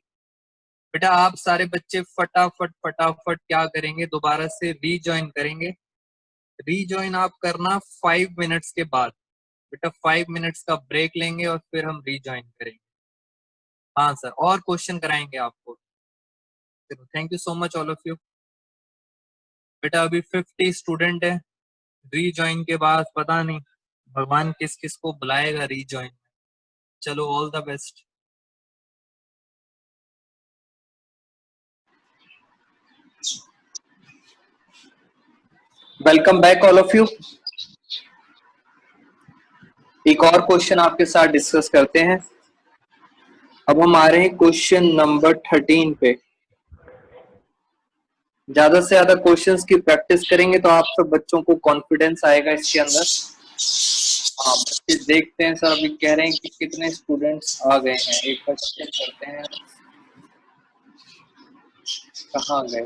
A: बेटा आप सारे बच्चे फटाफट फटाफट क्या करेंगे, दोबारा से रीज्वाइन करेंगे। रीज्वाइन आप करना 5 मिनट्स के बाद, बेटा 5 मिनट्स का ब्रेक लेंगे और फिर हम रीज्वाइन करेंगे। हाँ सर, और क्वेश्चन कराएंगे आपको। चलो thank you so much all of you. बेटा अभी 50 स्टूडेंट है, रीज्वाइन के बाद पता नहीं भगवान किस किस को बुलाएगा रीज्वाइन। चलो all the best.
B: Welcome back all of you. एक और क्वेश्चन आपके साथ डिस्कस करते हैं। अब हम आ रहे हैं क्वेश्चन नंबर 13 पे। ज्यादा से ज्यादा क्वेश्चंस की प्रैक्टिस करेंगे तो आप सब बच्चों को कॉन्फिडेंस आएगा इसके अंदर। हाँ बच्चे देखते हैं सर, अभी कह रहे हैं कि कितने स्टूडेंट्स आ गए हैं, एक बार चेक करते हैं कहाँ गए।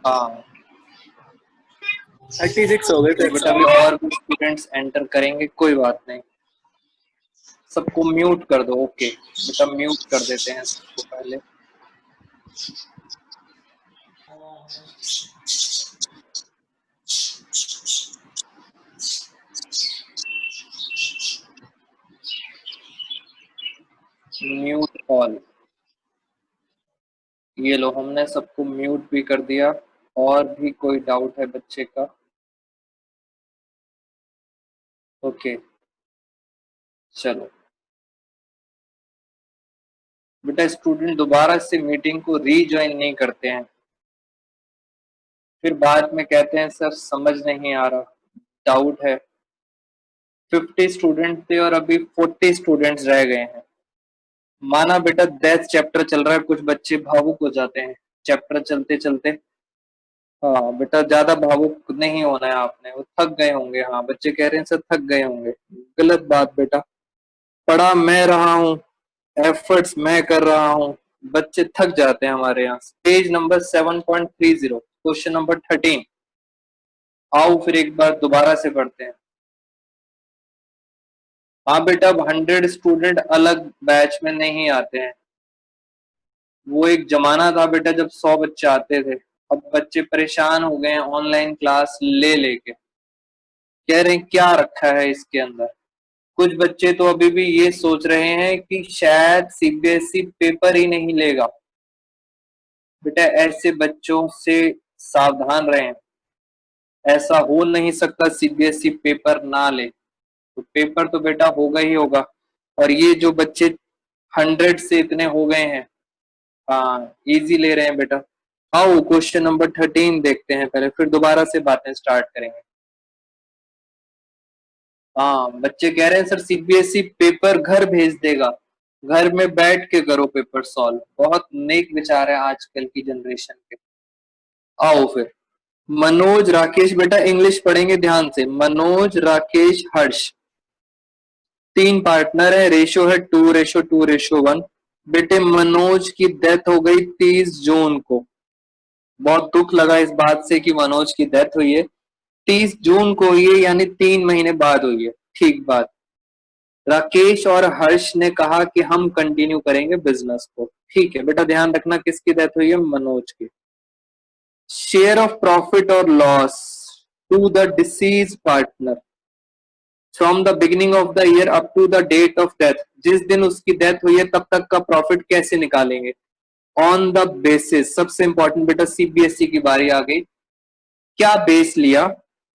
B: हाँ
C: 36 हो गए थे।
B: बेटा अभी और भी स्टूडेंट्स एंटर करेंगे, कोई बात नहीं। सबको म्यूट कर दो, ओके बेटा म्यूट कर देते हैं सबको पहले। म्यूट ऑल, ये लो हमने सबको म्यूट भी कर दिया। और भी कोई डाउट है बच्चे का? ओके चलो बेटा, स्टूडेंट दोबारा से मीटिंग को रीज्वाइन नहीं करते हैं, फिर बाद में कहते हैं सर समझ नहीं आ रहा, डाउट है। 50 स्टूडेंट थे और अभी 40 स्टूडेंट्स रह गए हैं। माना बेटा 10 चैप्टर चल रहा है, कुछ बच्चे भावुक हो जाते हैं चैप्टर चलते चलते। हाँ बेटा ज्यादा भावुक नहीं होना है आपने, वो थक गए होंगे। हाँ बच्चे कह रहे हैं सर थक गए होंगे, गलत बात बेटा। पढ़ा मैं रहा हूँ, एफर्ट्स मैं कर रहा हूँ, बच्चे थक जाते हैं हमारे यहाँ। Page number 7.30, question number 13। आओ फिर एक बार दोबारा से पढ़ते हैं। हाँ बेटा अब 100 स्टूडेंट अलग बैच में नहीं आते हैं। वो एक जमाना था बेटा जब 100 बच्चे आते थे। अब बच्चे परेशान हो गए हैं ऑनलाइन क्लास ले लेके, कह रहे हैं क्या रखा है इसके अंदर। कुछ बच्चे तो अभी भी ये सोच रहे हैं कि शायद सीबीएसई पेपर ही नहीं लेगा। बेटा ऐसे बच्चों से सावधान रहें। ऐसा हो नहीं सकता सीबीएसई पेपर ना ले, तो पेपर तो बेटा होगा ही होगा। और ये जो बच्चे 100 से इतने हो गए हैं, हाँ इजी ले रहे हैं बेटा। आओ क्वेश्चन नंबर 13 देखते हैं पहले, फिर दोबारा से बातें स्टार्ट करेंगे। हाँ बच्चे कह रहे हैं सर सीबीएसई पेपर घर भेज देगा, घर में बैठ के करो पेपर सॉल्व। बहुत नेक विचार है आजकल की जनरेशन के। आओ फिर मनोज राकेश, बेटा इंग्लिश पढ़ेंगे ध्यान से। मनोज राकेश हर्ष 3 पार्टनर है, रेशो है 2:2:1। बेटे मनोज की डेथ हो गई 30 जून को। बहुत दुख लगा इस बात से कि मनोज की डेथ हुई है, 30 जून को हुई है, यानी 3 महीने बाद हुई है। ठीक बात। राकेश और हर्ष ने कहा कि हम कंटिन्यू करेंगे बिजनेस को। ठीक है बेटा ध्यान रखना किसकी डेथ हुई है, मनोज की। शेयर ऑफ प्रॉफिट और loss to the deceased partner from the beginning of the year up to the date of death. जिस दिन उसकी डेथ हुई है तब तक का प्रॉफिट कैसे निकालेंगे, ऑन द बेसिस। सबसे इंपॉर्टेंट बेटा सीबीएसई की बारी आ गई। क्या बेस लिया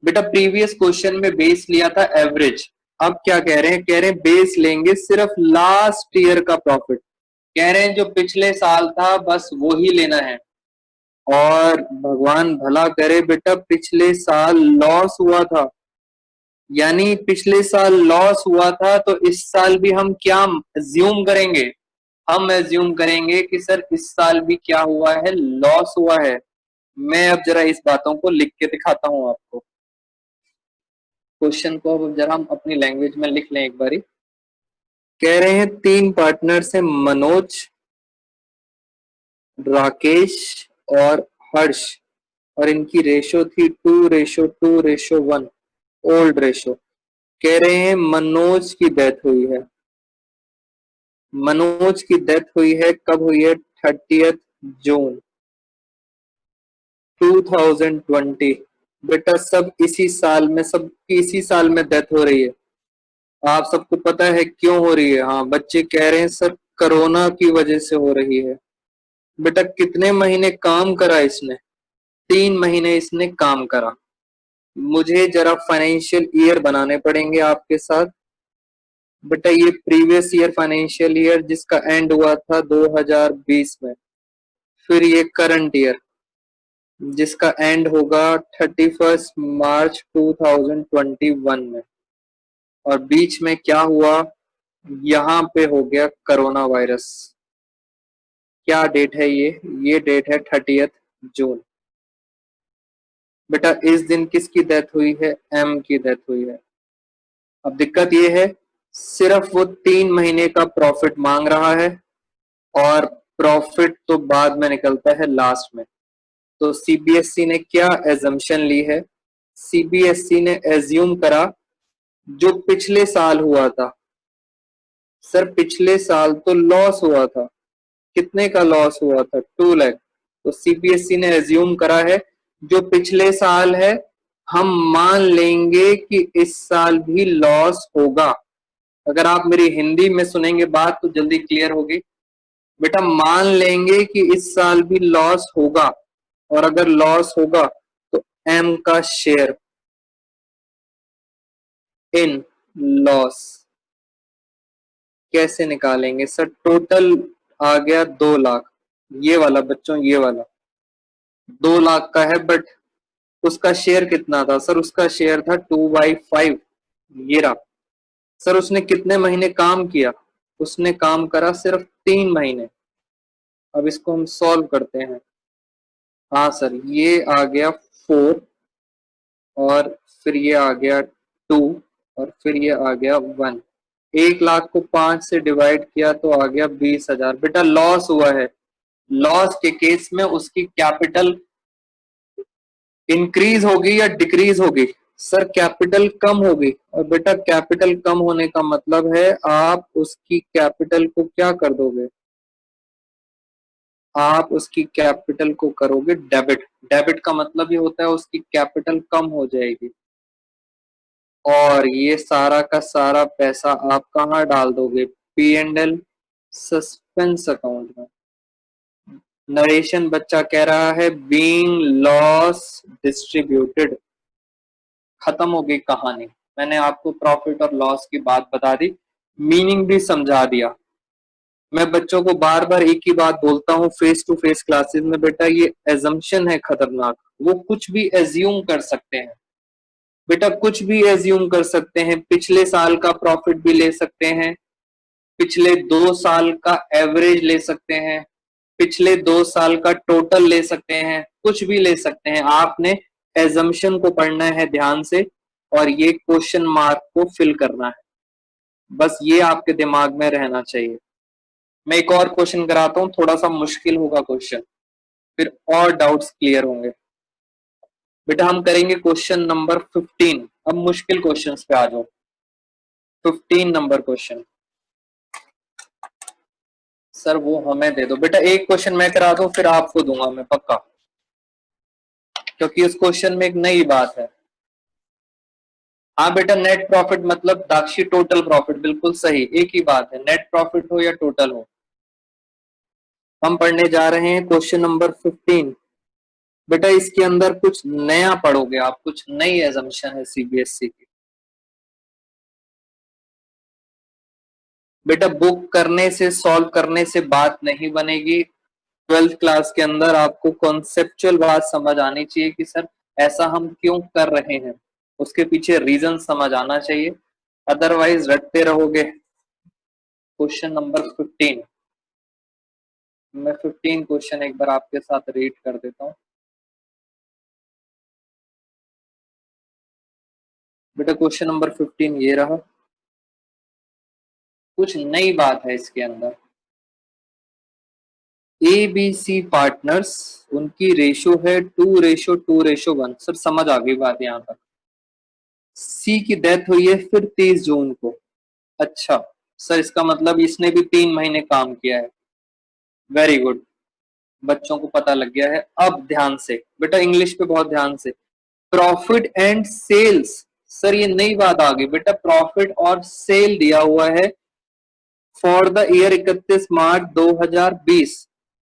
B: बेटा, प्रीवियस क्वेश्चन में बेस लिया था एवरेज। अब क्या कह रहे हैं, कह रहे हैं बेस लेंगे सिर्फ लास्ट ईयर का प्रॉफिट। कह रहे हैं जो पिछले साल था बस वो ही लेना है। और भगवान भला करे बेटा पिछले साल लॉस हुआ था, यानी पिछले साल लॉस हुआ था, तो इस साल भी हम क्या एज्यूम करेंगे, हम एज्यूम करेंगे कि सर इस साल भी क्या हुआ है, लॉस हुआ है। मैं अब जरा इस बातों को लिख के दिखाता हूं आपको। क्वेश्चन को अब जरा हम अपनी लैंग्वेज में लिख लें एक बारी। कह रहे हैं 3 पार्टनर्स हैं, मनोज, राकेश और हर्ष, और इनकी रेशो थी 2:2:1, ओल्ड रेशो। कह रहे हैं मनोज की डेथ हुई है। मनोज की डेथ हुई है, कब हुई है, 30 जून 2020। बेटा सब इसी साल में, सब इसी साल में डेथ हो रही है। आप सबको पता है क्यों हो रही है, हाँ बच्चे कह रहे हैं सर कोरोना की वजह से हो रही है। बेटा कितने महीने काम करा इसने, 3 महीने इसने काम करा। मुझे जरा फाइनेंशियल ईयर बनाने पड़ेंगे आपके साथ। बेटा ये प्रीवियस ईयर फाइनेंशियल ईयर जिसका एंड हुआ था 2020 में, फिर ये करंट ईयर जिसका एंड होगा 31 मार्च 2021 में, और बीच में क्या हुआ, यहाँ पे हो गया कोरोना वायरस। क्या डेट है ये डेट है 30 जून। बेटा इस दिन किसकी डेथ हुई है, एम की डेथ हुई है। अब दिक्कत ये है सिर्फ वो 3 महीने का प्रॉफिट मांग रहा है, और प्रॉफिट तो बाद में निकलता है लास्ट में। तो सीबीएसई ने क्या एजम्पशन ली है, सीबीएसई ने एज्यूम करा जो पिछले साल हुआ था। सर पिछले साल तो लॉस हुआ था, कितने का लॉस हुआ था, 2 लाख। तो सीबीएसई ने एज्यूम करा है जो पिछले साल है, हम मान लेंगे कि इस साल भी लॉस होगा। अगर आप मेरी हिंदी में सुनेंगे बात तो जल्दी क्लियर होगी। बेटा मान लेंगे कि इस साल भी लॉस होगा, और अगर लॉस होगा तो एम का शेयर इन लॉस कैसे निकालेंगे। सर टोटल आ गया 2 लाख, ये वाला बच्चों, ये वाला 2 लाख का है, बट उसका शेयर कितना था, सर उसका शेयर था 2/5, ये रहा। सर उसने कितने महीने काम किया? उसने काम करा सिर्फ 3 महीने। अब इसको हम सॉल्व करते हैं। हाँ सर, ये आ गया 4 और फिर ये आ गया 2 और फिर ये आ गया 1। 1 लाख को 5 से डिवाइड किया तो आ गया 20,000। बेटा लॉस हुआ है। लॉस के केस में उसकी कैपिटल इंक्रीज होगी या डिक्रीज होगी? सर कैपिटल कम होगी। और बेटा कैपिटल कम होने का मतलब है आप उसकी कैपिटल को क्या कर दोगे? आप उसकी कैपिटल को करोगे डेबिट। डेबिट का मतलब ये होता है उसकी कैपिटल कम हो जाएगी। और ये सारा का सारा पैसा आप कहाँ डाल दोगे? P&L सस्पेंस अकाउंट में। नरेशन बच्चा कह रहा है बीइंग लॉस डिस्ट्रीब्यूटेड। खत्म हो गई कहानी। मैंने आपको प्रॉफिट और लॉस की बात बता दी, मीनिंग भी समझा दिया। मैं बच्चों को बार बार एक ही बात बोलता हूँ फेस टू फेस क्लासेस में, बेटा ये एजम्पशन है खतरनाक। वो कुछ भी एज्यूम कर सकते हैं। बेटा कुछ भी एज्यूम कर सकते हैं। पिछले साल का प्रॉफिट भी ले सकते हैं, पिछले 2 साल का एवरेज ले सकते हैं, पिछले 2 साल का टोटल ले सकते हैं, कुछ भी ले सकते हैं। आपने एजम्पशन को पढ़ना है ध्यान से और ये क्वेश्चन मार्क को फिल करना है। बस ये आपके दिमाग में रहना चाहिए। मैं एक और क्वेश्चन कराता हूं, थोड़ा सा मुश्किल होगा क्वेश्चन, फिर और डाउट्स क्लियर होंगे। बेटा हम करेंगे क्वेश्चन नंबर 15। अब मुश्किल क्वेश्चंस पे आ जाओ। 15 नंबर क्वेश्चन। सर वो हमें दे दो। बेटा एक क्वेश्चन मैं करा दूं फिर आपको दूंगा मैं पक्का, क्योंकि उस क्वेश्चन में एक नई बात है। हाँ बेटा नेट प्रॉफिट मतलब दाक्षी टोटल प्रॉफिट, बिल्कुल सही, एक ही बात है, नेट प्रॉफिट हो या टोटल हो। हम पढ़ने जा रहे हैं क्वेश्चन नंबर 15। बेटा इसके अंदर कुछ नया पढ़ोगे आप, कुछ नई एजम्पशन है सीबीएसई की। बेटा बुक करने से सॉल्व करने से बात नहीं बनेगी। 12th क्लास के अंदर आपको कॉन्सेप्चुअल बात समझ आनी चाहिए कि सर ऐसा हम क्यों कर रहे हैं, उसके पीछे रीजन समझ आना चाहिए, अदरवाइज रटते रहोगे। Question number 15। मैं 15 क्वेश्चन एक बार आपके साथ रीड कर देता हूँ। बेटा क्वेश्चन नंबर 15 ये रहा। कुछ नई बात है इसके अंदर। ABC पार्टनर्स, उनकी रेशो है 2:2:1। सर समझ आ गई बात यहाँ तक। सी की डेथ हुई है फिर 30 जून को। अच्छा सर इसका मतलब इसने भी 3 महीने काम किया है। वेरी गुड, बच्चों को पता लग गया है। अब ध्यान से बेटा, इंग्लिश पे बहुत ध्यान से। प्रॉफिट एंड सेल्स, सर ये नई बात आ गई बेटा, प्रॉफिट और सेल दिया हुआ है फॉर द ईयर 31 मार्च 2020।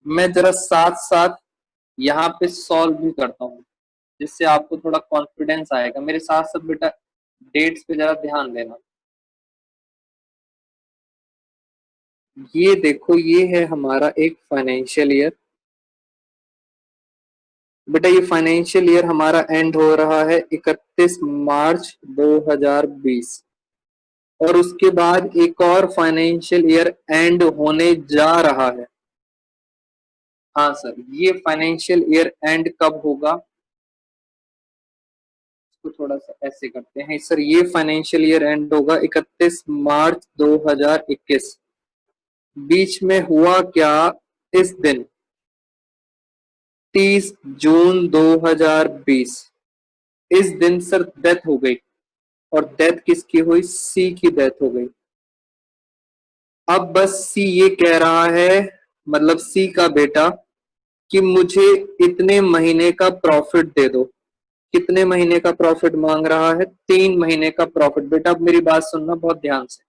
B: मैं जरा साथ साथ यहाँ पे सॉल्व भी करता हूँ जिससे आपको थोड़ा कॉन्फिडेंस आएगा। मेरे साथ साथ बेटा डेट्स पे जरा ध्यान देना। ये देखो ये है हमारा एक फाइनेंशियल ईयर। बेटा ये फाइनेंशियल ईयर हमारा एंड हो रहा है 31 मार्च 2020 और उसके बाद एक और फाइनेंशियल ईयर एंड होने जा रहा है। हाँ सर, ये फाइनेंशियल ईयर एंड कब होगा? इसको थोड़ा सा ऐसे करते हैं सर, ये फाइनेंशियल ईयर एंड होगा 31 मार्च 2021। बीच में हुआ क्या इस दिन? 30 जून 2020। इस दिन सर डेथ हो गई। और डेथ किसकी हुई? सी की डेथ हो गई। अब बस सी ये कह रहा है, मतलब सी का बेटा, कि मुझे इतने महीने का प्रॉफिट दे दो। कितने महीने का प्रॉफिट मांग रहा है? 3 महीने का प्रॉफिट। बेटा अब मेरी बात सुनना बहुत ध्यान से।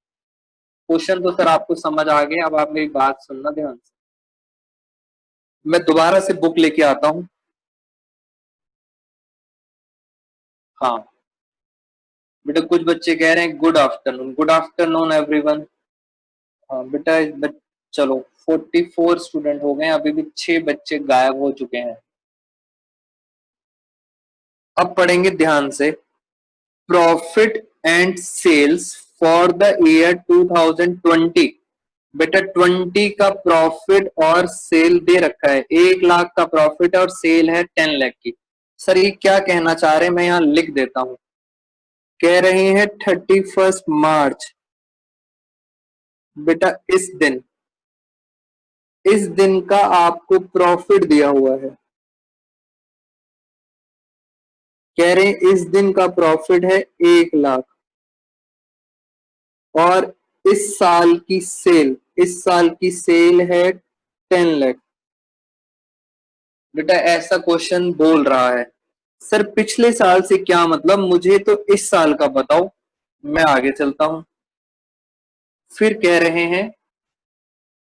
B: क्वेश्चन तो सर आपको समझ आ गया, अब आप मेरी बात सुनना ध्यान से। मैं दोबारा से बुक लेके आता हूं। हाँ बेटा कुछ बच्चे कह रहे हैं good afternoon. Good afternoon everyone. हाँ बेटा चलो 44 स्टूडेंट हो गए, अभी भी 6 बच्चे गायब हो चुके हैं। अब पढ़ेंगे ध्यान से। Profit and sales for the year 2020। बेटा 20 का प्रॉफिट और सेल दे रखा है, 1 लाख का प्रॉफिट और सेल है 10 लाख की। सर ये क्या कहना चाह रहे हैं, मैं यहां लिख देता हूं। कह रहे हैं 31 मार्च, बेटा इस दिन का आपको प्रॉफिट दिया हुआ है। कह रहे हैं इस दिन का प्रॉफिट है 1 लाख और इस साल की सेल है 10 लाख। बेटा ऐसा क्वेश्चन बोल रहा है। सर पिछले साल से क्या मतलब, मुझे तो इस साल का बताओ, मैं आगे चलता हूं। फिर कह रहे हैं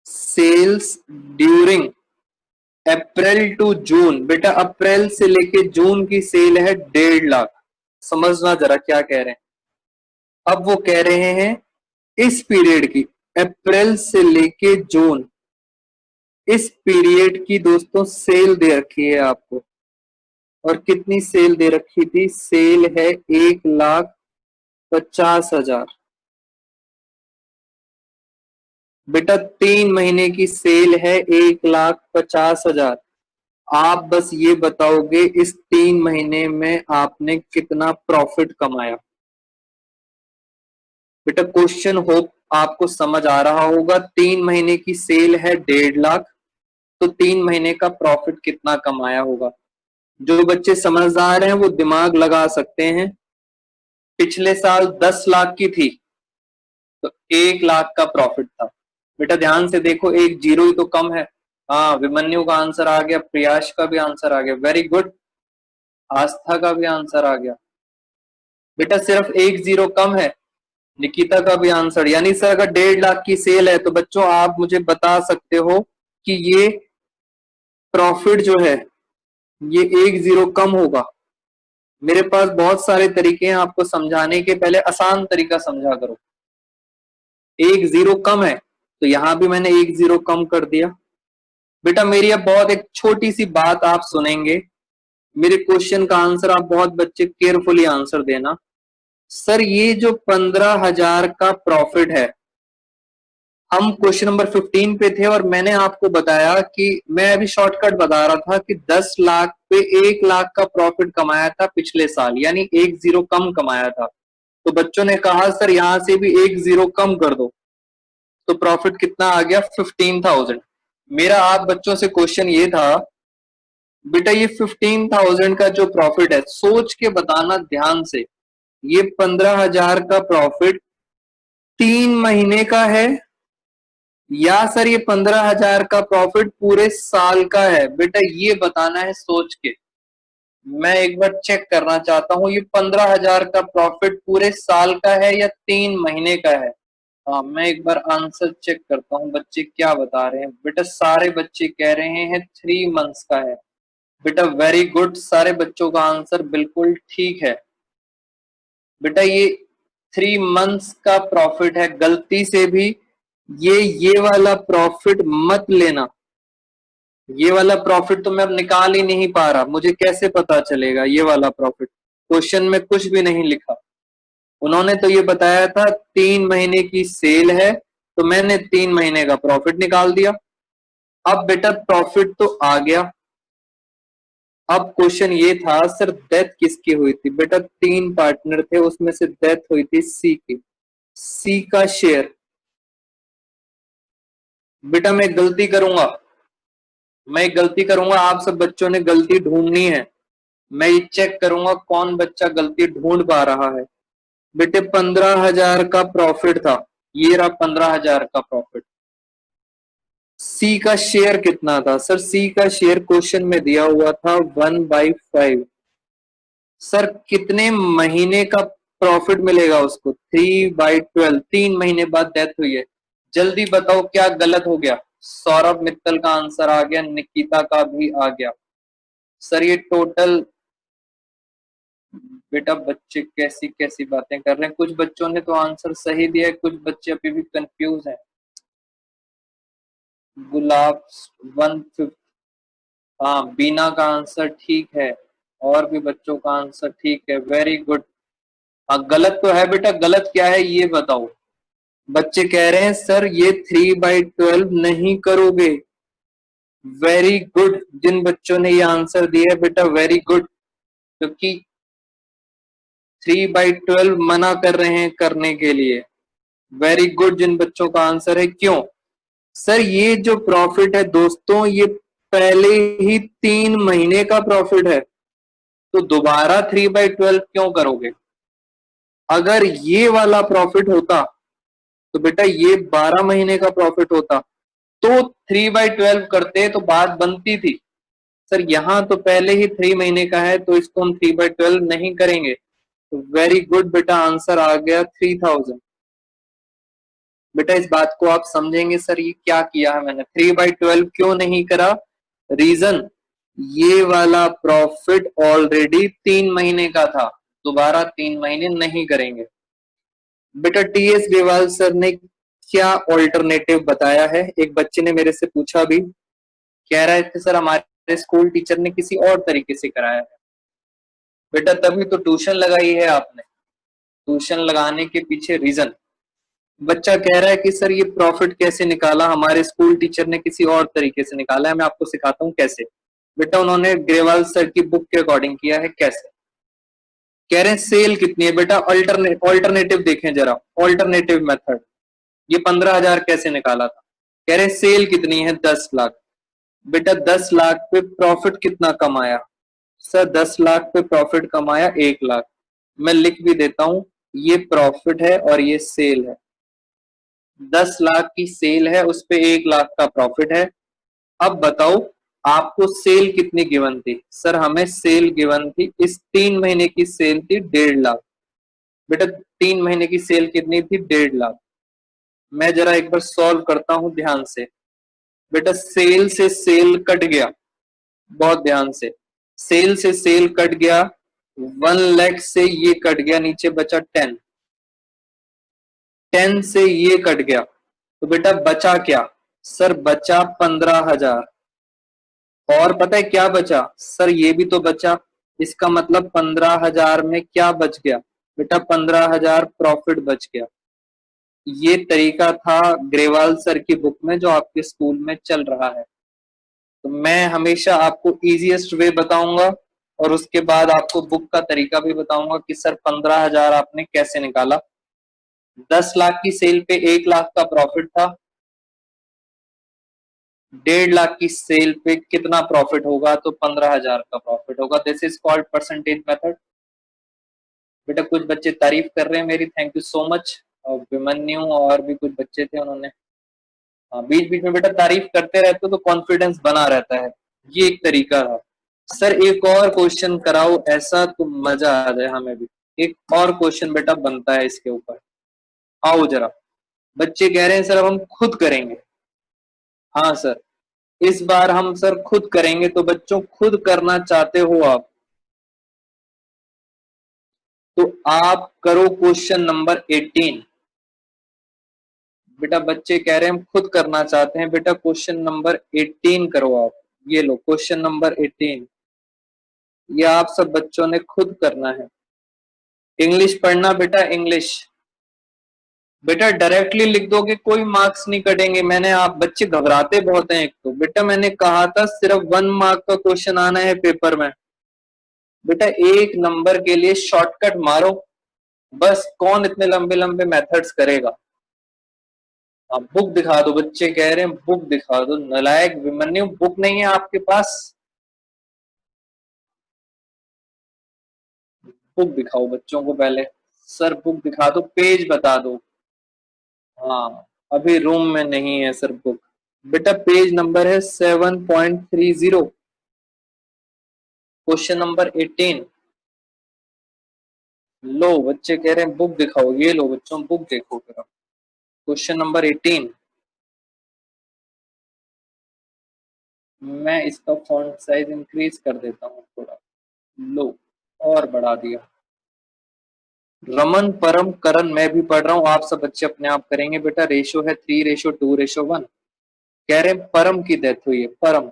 B: sales during April to June. बेटा अप्रैल से लेके जून की सेल है 1.5 लाख। समझना जरा क्या कह रहे हैं। अब वो कह रहे हैं इस पीरियड की, अप्रैल से लेके जून, इस पीरियड की दोस्तों सेल दे रखी है आपको। और कितनी सेल दे रखी थी, सेल है 1,50,000। बेटा 3 महीने की सेल है 1,50,000। आप बस ये बताओगे इस 3 महीने में आपने कितना प्रॉफिट कमाया। बेटा क्वेश्चन होप आपको समझ आ रहा होगा। 3 महीने की सेल है 1.5 लाख, तो 3 महीने का प्रॉफिट कितना कमाया होगा। जो बच्चे समझदार हैं वो दिमाग लगा सकते हैं। पिछले साल 10 लाख की थी तो 1 लाख का प्रॉफिट था। बेटा ध्यान से देखो, एक जीरो ही तो कम है। हाँ विमन्यु का आंसर आ गया, प्रयास का भी आंसर आ गया, वेरी गुड। आस्था का भी आंसर आ गया। बेटा सिर्फ एक जीरो कम है, निकिता का भी आंसर। यानी सर अगर 1.5 लाख की सेल है तो बच्चों आप मुझे बता सकते हो कि ये प्रॉफिट जो है ये एक जीरो कम होगा। मेरे पास बहुत सारे तरीके हैं आपको समझाने के, पहले आसान तरीका समझा करो। एक जीरो कम है तो यहां भी मैंने एक जीरो कम कर दिया। बेटा मेरी अब बहुत एक छोटी सी बात आप सुनेंगे, मेरे क्वेश्चन का आंसर आप बहुत बच्चे केयरफुली आंसर देना। सर ये जो 15,000 का प्रॉफिट है, हम क्वेश्चन नंबर 15 पे थे और मैंने आपको बताया कि मैं अभी शॉर्टकट बता रहा था कि 10 लाख पे 1 लाख का प्रॉफिट कमाया था पिछले साल, यानी एक जीरो कम कमाया था। तो बच्चों ने कहा सर यहां से भी एक जीरो कम कर दो, तो प्रॉफिट कितना आ गया 15,000। मेरा आप बच्चों से क्वेश्चन ये था, बेटा ये 15,000 का जो प्रॉफिट है सोच के बताना ध्यान से, ये 15,000 का प्रॉफिट 3 महीने का है या सर ये 15,000 का प्रॉफिट पूरे साल का है। बेटा ये बताना है सोच के। मैं एक बार चेक करना चाहता हूं, ये 15,000 का प्रॉफिट पूरे साल का है या 3 महीने का है। हाँ मैं एक बार आंसर चेक करता हूँ बच्चे क्या बता रहे हैं। बेटा सारे बच्चे कह रहे हैं 3 मंथ्स का है। बेटा वेरी गुड, सारे बच्चों का आंसर बिल्कुल ठीक है। बेटा ये 3 मंथ्स का प्रॉफिट है। गलती से भी ये वाला प्रॉफिट मत लेना। ये वाला प्रॉफिट तो मैं अब निकाल ही नहीं पा रहा, मुझे कैसे पता चलेगा ये वाला प्रॉफिट। क्वेश्चन में कुछ भी नहीं लिखा। उन्होंने तो ये बताया था 3 महीने की सेल है तो मैंने 3 महीने का प्रॉफिट निकाल दिया। अब बेटा प्रॉफिट तो आ गया। अब क्वेश्चन ये था सर डेथ किसकी हुई थी। बेटा 3 पार्टनर थे, उसमें से डेथ हुई थी सी की। सी का शेयर। बेटा मैं गलती करूंगा, आप सब बच्चों ने गलती ढूंढनी है। मैं ये चेक करूंगा कौन बच्चा गलती ढूंढ पा रहा है। बेटे 15,000 का प्रॉफिट था, ये रहा 15,000 का प्रॉफिट। सी का शेयर कितना था। सर सी का शेयर क्वेश्चन में दिया हुआ था 1/5। सर कितने महीने का प्रॉफिट मिलेगा उसको, 3/12। 3 महीने बाद डेथ हुई है। जल्दी बताओ क्या गलत हो गया। सौरभ मित्तल का आंसर आ गया, निकिता का भी आ गया। सर ये टोटल, बेटा बच्चे कैसी कैसी बातें कर रहे हैं। कुछ बच्चों ने तो आंसर सही दिया है, कुछ बच्चे अभी भी कंफ्यूज हैं। गुलाब 1/5। हाँ बीना का आंसर ठीक है और भी बच्चों का आंसर ठीक है, वेरी गुड। हाँ गलत तो है बेटा, गलत क्या है ये बताओ। बच्चे कह रहे हैं सर ये 3/12 नहीं करोगे। वेरी गुड, जिन बच्चों ने ये आंसर दिया है बेटा वेरी गुड, क्योंकि 3/12 मना कर रहे हैं करने के लिए। वेरी गुड जिन बच्चों का आंसर है। क्यों सर? ये जो प्रॉफिट है दोस्तों ये पहले ही 3 महीने का प्रॉफिट है, तो दोबारा 3/12 क्यों करोगे? अगर ये वाला प्रॉफिट होता तो बेटा ये 12 महीने का प्रॉफिट होता, तो 3/12 करते तो बात बनती थी। सर यहाँ तो पहले ही 3 महीने का है, तो इसको हम 3/12 नहीं करेंगे। तो वेरी गुड बेटा, आंसर आ गया 3000। बेटा इस बात को आप समझेंगे सर ये क्या किया है मैंने, 3/12 क्यों नहीं करा? रीजन, ये वाला प्रॉफिट ऑलरेडी 3 महीने का था, दोबारा 3 महीने नहीं करेंगे। बेटा टीएस ग्रेवाल सर ने क्या ऑल्टरनेटिव बताया है? एक बच्चे ने मेरे से पूछा भी, कह रहा है सर हमारे स्कूल टीचर ने किसी और तरीके से कराया है। बेटा तभी तो ट्यूशन लगाई है आपने, ट्यूशन लगाने के पीछे रीजन। बच्चा कह रहा है कि सर ये प्रॉफिट कैसे निकाला, हमारे स्कूल टीचर ने किसी और तरीके से निकाला है, मैं आपको सिखाता हूँ कैसे। बेटा उन्होंने ग्रेवाल सर की बुक के अकॉर्डिंग किया है। कैसे? कह रहे हैं सेल कितनी है। बेटा ऑल्टरनेटिव देखें जरा, ऑल्टरनेटिव मेथड। ये 15,000 कैसे निकाला था? कह रहे हैं सेल कितनी है, 10 लाख। बेटा 10 लाख पे प्रॉफिट कितना कमाया? सर 10 लाख पे प्रॉफिट कमाया 1 लाख। मैं लिख भी देता हूं, ये प्रॉफिट है और ये सेल है। 10 लाख की सेल है, उस पे 1 लाख का प्रॉफिट है। अब बताओ आपको सेल कितनी गिवन थी? सर हमें सेल गिवन थी, इस 3 महीने की सेल थी 1.5 लाख। बेटा 3 महीने की सेल कितनी थी? 1.5 लाख। मैं जरा एक बार सॉल्व करता हूं ध्यान से। बेटा सेल से सेल कट गया, बहुत ध्यान से, सेल से सेल कट गया, 1 लाख से ये कट गया, नीचे बचा 10, 10 से ये कट गया, तो बेटा बचा क्या? सर बचा 15,000। और पता है क्या बचा? सर ये भी तो बचा, इसका मतलब 15,000 में क्या बच गया? बेटा 15,000 प्रॉफिट बच गया। ये तरीका था ग्रेवाल सर की बुक में जो आपके स्कूल में चल रहा है। तो मैं हमेशा आपको इजीएस्ट वे बताऊंगा और उसके बाद आपको बुक का तरीका भी बताऊंगा कि सर 15,000 आपने कैसे निकाला। 10 लाख की सेल पे 1 लाख का प्रॉफिट था, 1.5 लाख की सेल पे कितना प्रॉफिट होगा? तो 15,000 का प्रॉफिट होगा। This is called percentage method. बेटा कुछ बच्चे तारीफ कर रहे हैं मेरी, थैंक यू सो मच। और अभिमन्यु और भी कुछ बच्चे थे, उन्होंने, हाँ बीच बीच में बेटा तारीफ करते रहते तो कॉन्फिडेंस बना रहता है, ये एक तरीका था। सर एक और क्वेश्चन कराओ ऐसा तो मजा आ जाए हमें भी। एक और क्वेश्चन बेटा बनता है इसके ऊपर, आओ जरा। बच्चे कह रहे हैं सर अब हम खुद करेंगे। हाँ सर इस बार हम सर खुद करेंगे, तो बच्चों खुद करना चाहते हो आप तो आप करो क्वेश्चन नंबर 18। बेटा बच्चे कह रहे हैं हम खुद करना चाहते हैं, बेटा क्वेश्चन नंबर 18 करो आप। ये लो क्वेश्चन नंबर 18, ये आप सब बच्चों ने खुद करना है। इंग्लिश पढ़ना बेटा, इंग्लिश। बेटा डायरेक्टली लिख दोगे कोई मार्क्स नहीं कटेंगे। मैंने, आप बच्चे घबराते बहुत हैं एक तो। बेटा मैंने कहा था सिर्फ 1 मार्क का क्वेश्चन आना है पेपर में। बेटा 1 नंबर के लिए शॉर्टकट मारो बस, कौन इतने लंबे लंबे मेथड्स करेगा। आप बुक दिखा दो, बच्चे कह रहे हैं बुक दिखा दो। नालायक विमन्यु, बुक नहीं है आपके पास? बुक दिखाओ बच्चों को पहले। सर बुक दिखा दो, पेज बता दो। हाँ अभी रूम में नहीं है सर बुक। बेटा पेज नंबर है 7.30, क्वेश्चन नंबर 18। लो बच्चे कह रहे हैं बुक दिखाओ, ये लो बच्चों बुक देखो फिर। Question number 18। मैं इसका फॉन्ट साइज इंक्रीज कर देता हूँ थोड़ा। लो और बढ़ा दिया। रमन परम करण मैं भी पढ़ रहा हूँ, आप सब बच्चे अपने आप करेंगे। बेटा रेशो है 3:2:1। कह रहे हैं परम की डेथ हुई है, परम,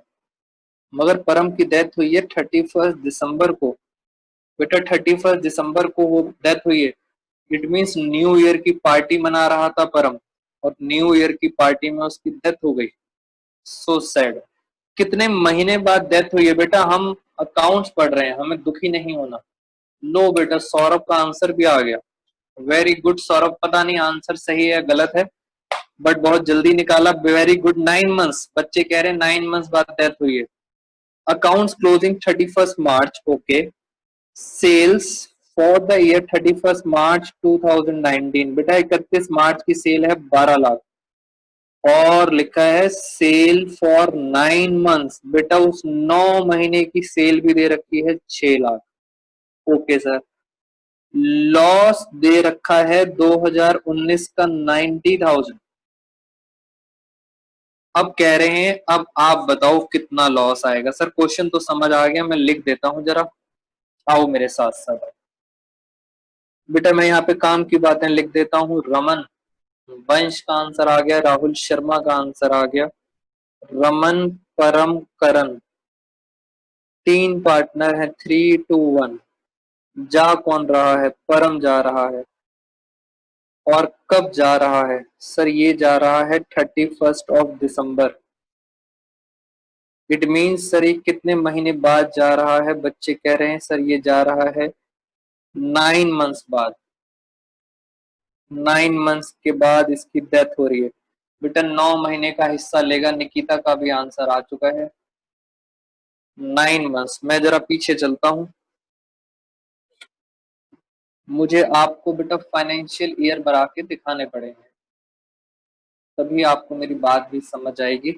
B: मगर परम की डेथ हुई है 31 दिसंबर को। बेटा 31 दिसंबर को वो डेथ हुई है, इट मीन्स न्यू ईयर की पार्टी मना रहा था परम और न्यू ईयर की पार्टी में उसकी डेथ हो गई। So sad. कितने महीने बाद डेथ हुई है बेटा? हम अकाउंट्स पढ़ रहे हैं, हमें दुखी नहीं होना। लो बेटा, सौरभ का आंसर भी आ गया। Very good Saurabh. पता नहीं आंसर सही है गलत है, बट बहुत जल्दी निकाला। Very good. 9 मंथ्स, बच्चे कह रहे हैं 9 मंथ्स बाद डेथ हुई है। Accounts closing 31 March. Okay. Sales for the year 31 March 2019। बेटा 31 मार्च की सेल है 12 लाख, और लिखा है सेल फॉर 9 मंथ्स। बेटा उस 9 महीने की सेल भी दे रखी है 6 लाख। Okay sir. लॉस दे रखा है 2019 का 90,000। अब कह रहे हैं अब आप बताओ कितना लॉस आएगा। सर क्वेश्चन तो समझ आ गया, मैं लिख देता हूं जरा, आओ मेरे साथ साथ। बेटा मैं यहाँ पे काम की बातें लिख देता हूँ। रमन, वंश का आंसर आ गया, राहुल शर्मा का आंसर आ गया। रमन, परम, करण, 3 पार्टनर है। 3, 2, 1। जा कौन रहा है? परम जा रहा है। और कब जा रहा है? सर ये जा रहा है 31 दिसंबर। इट मीन्स सर ये कितने महीने बाद जा रहा है? बच्चे कह रहे हैं सर ये जा रहा है 9 मंथ्स बाद। 9 मंथ्स के बाद इसकी डेथ हो रही है। बेटा 9 महीने का हिस्सा लेगा। निकिता का भी आंसर आ चुका है 9 मंथ्स। मैं जरा पीछे चलता हूं। मुझे आपको बेटा फाइनेंशियल ईयर बना के दिखाने पड़ेंगे, तभी आपको मेरी बात भी समझ आएगी।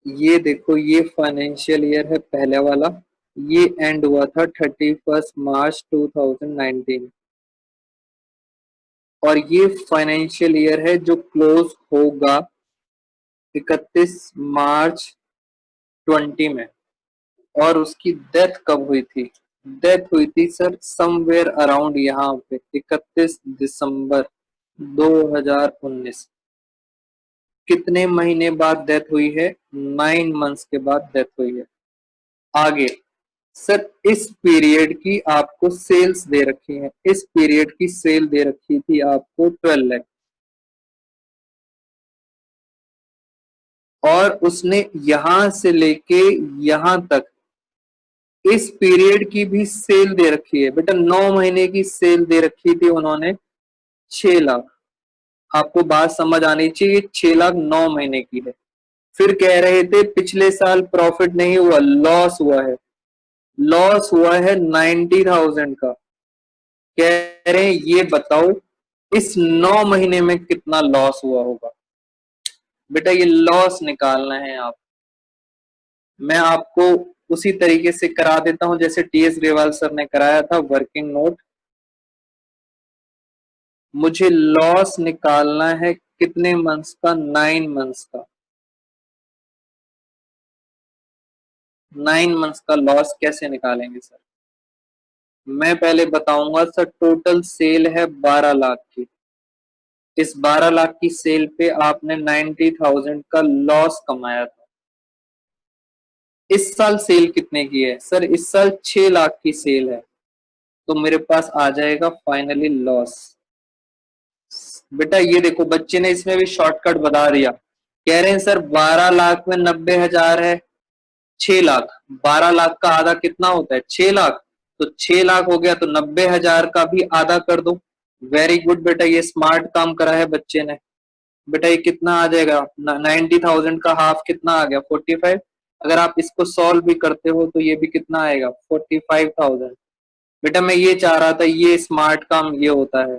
B: ये देखो, ये फाइनेंशियल ईयर है पहले वाला। ये एंड हुआ था 31 मार्च 2019, और ये फाइनेंशियल ईयर है जो क्लोज होगा 31 मार्च 20 में। और उसकी डेथ कब हुई थी? डेथ हुई थी सर समवेयर अराउंड यहाँ पे 31 दिसंबर 2019। कितने महीने बाद डेथ हुई है? 9 मंथ्स के बाद डेथ हुई है। आगे सर इस पीरियड की आपको सेल्स दे रखी है। इस पीरियड की सेल दे रखी थी आपको 12 लाख, और उसने यहां से लेके यहां तक इस पीरियड की भी सेल दे रखी है। बेटा 9 महीने की सेल दे रखी थी उन्होंने 6 लाख। आपको बात समझ आनी चाहिए, 6 लाख 9 महीने की है। फिर कह रहे थे पिछले साल प्रॉफिट नहीं हुआ, लॉस हुआ है। लॉस हुआ है 90,000 का। कह रहे हैं ये बताओ इस 9 महीने में कितना लॉस हुआ होगा। बेटा ये लॉस निकालना है आप। मैं आपको उसी तरीके से करा देता हूं जैसे टीएस ग्रेवाल सर ने कराया था। वर्किंग नोट, मुझे लॉस निकालना है कितने मंथ्स का? 9 मंथ्स का। 9 मंथ्स का लॉस कैसे निकालेंगे सर? मैं पहले बताऊंगा सर। टोटल सेल है 12 लाख की। इस 12 लाख की सेल पे आपने 90,000 का लॉस कमाया था। इस साल सेल कितने की है? सर इस साल 6 लाख की सेल है, तो मेरे पास आ जाएगा फाइनली लॉस। बेटा ये देखो, बच्चे ने इसमें भी शॉर्टकट बता दिया। कह रहे हैं सर 12 लाख में 90,000 है 6 लाख। 12 लाख का आधा कितना होता है? 6 लाख। तो 6 लाख हो गया तो 90,000 का भी आधा कर दो। वेरी गुड बेटा, ये स्मार्ट काम करा है बच्चे ने। बेटा ये कितना आ जाएगा? 90,000 का हाफ कितना आ गया? 45। अगर आप इसको सॉल्व भी करते हो तो ये भी कितना आएगा? 45,000। बेटा मैं ये चाह रहा था, ये स्मार्ट काम ये होता है।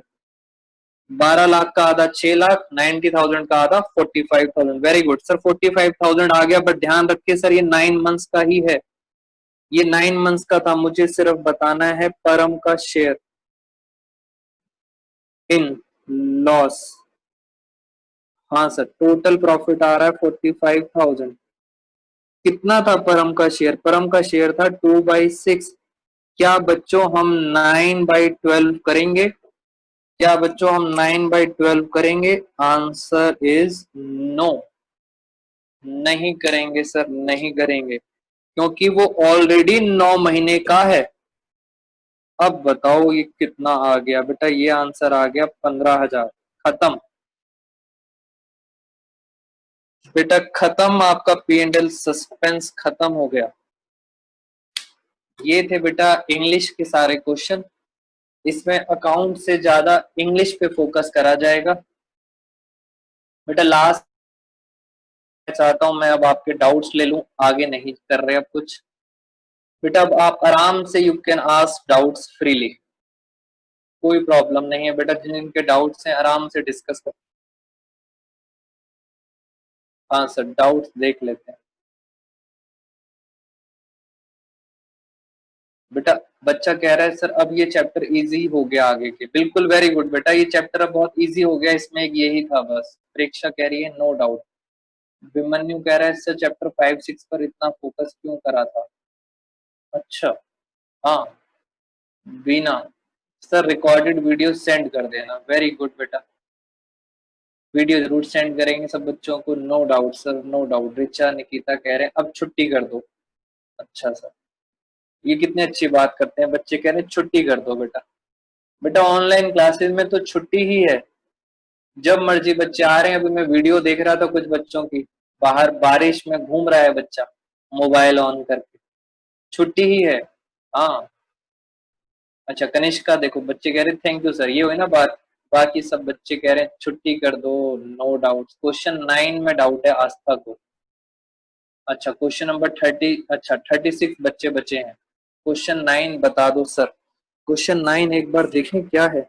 B: 12 लाख का आधा 6 लाख, 90,000 का आधा 45,000। वेरी गुड सर, 45,000 आ गया। बट ध्यान रखिए सर ये 9 मंथ्स का ही है। ये 9 मंथ्स का था। मुझे सिर्फ बताना है परम का शेयर इन लॉस। हाँ सर, टोटल प्रॉफिट आ रहा है 45,000। कितना था परम का शेयर? परम का शेयर था 2/6। क्या बच्चों हम 9/12 करेंगे? क्या बच्चों हम 9/12 करेंगे? Answer is no. नहीं करेंगे सर, नहीं करेंगे, क्योंकि वो ऑलरेडी 9 महीने का है। अब बताओ ये कितना आ गया बेटा, ये आंसर आ गया 15,000। खत्म बेटा, खत्म आपका P&L सस्पेंस खत्म हो गया। ये थे बेटा इंग्लिश के सारे क्वेश्चन। इसमें अकाउंट से ज्यादा इंग्लिश पे फोकस करा जाएगा। बेटा लास्ट चाहता हूं मैं अब आपके डाउट्स ले लूं, आगे नहीं कर रहे अब कुछ। बेटा अब आप आराम से you can ask doubts freely, कोई प्रॉब्लम नहीं है बेटा। जिनके डाउट्स हैं आराम से डिस्कस कर। हाँ सर, डाउट्स देख लेते हैं। बेटा बच्चा कह रहा है सर अब ये चैप्टर इजी हो गया आगे के। बिल्कुल, वेरी गुड बेटा, ये चैप्टर अब बहुत इजी हो गया, इसमें एक यही था बस। प्रेक्षा कह रही है नो डाउट। विमन्यु कह रहा है सर चैप्टर 5-6 पर इतना फोकस क्यों करा था। अच्छा, हाँ Bina, sir recorded video send कर देना। वेरी गुड बेटा, वीडियो जरूर सेंड करेंगे सब बच्चों को, no doubt sir, no doubt. Richa Nikita कह रहे हैं अब छुट्टी कर दो। अच्छा सर, ये कितनी अच्छी बात करते हैं बच्चे, कह रहे हैं छुट्टी कर दो बेटा। बेटा ऑनलाइन क्लासेस में तो छुट्टी ही है, जब मर्जी बच्चे आ रहे हैं। अभी मैं वीडियो देख रहा था कुछ बच्चों की, बाहर बारिश में घूम रहा है बच्चा मोबाइल ऑन करके, छुट्टी ही है। हाँ अच्छा, कनिष्का देखो बच्चे कह रहे थैंक यू सर, ये हुई ना बात। बाकी सब बच्चे कह रहे हैं छुट्टी कर दो, नो डाउट। क्वेश्चन 9 में डाउट है आस्था को। अच्छा क्वेश्चन नंबर 30, अच्छा 36 बच्चे बचे हैं। क्वेश्चन 9 बता दो सर। क्वेश्चन 9 एक बार देखें क्या है।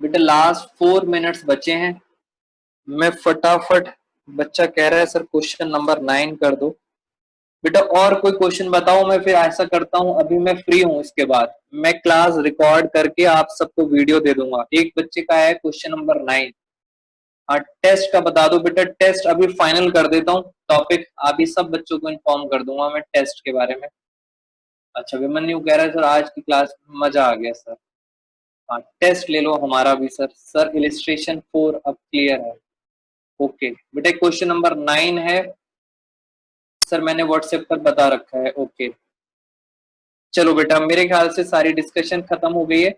B: बेटा लास्ट 4 मिनट्स बचे हैं, मैं फटाफट। बच्चा कह रहा है सर क्वेश्चन नंबर 9 कर दो। बेटा और कोई क्वेश्चन बताओ, मैं फिर ऐसा करता हूँ, अभी मैं फ्री हूँ, इसके बाद मैं क्लास रिकॉर्ड करके आप सबको वीडियो दे दूंगा। एक बच्चे का है क्वेश्चन नंबर 9। हाँ टेस्ट का बता दो बेटा, टेस्ट अभी फाइनल कर देता हूँ टॉपिक, अभी सब बच्चों को इन्फॉर्म कर दूंगा मैं टेस्ट के बारे में। अच्छा विमन्यु कह रहा है सर आज की क्लास में मजा आ गया सर। हाँ टेस्ट ले लो हमारा भी सर। सर इलिस्ट्रेशन 4 अब क्लियर है। ओके बेटा क्वेश्चन नंबर 9 है सर, मैंने व्हाट्सएप पर बता रखा है। ओके चलो बेटा, मेरे ख्याल से सारी डिस्कशन खत्म हो गई है।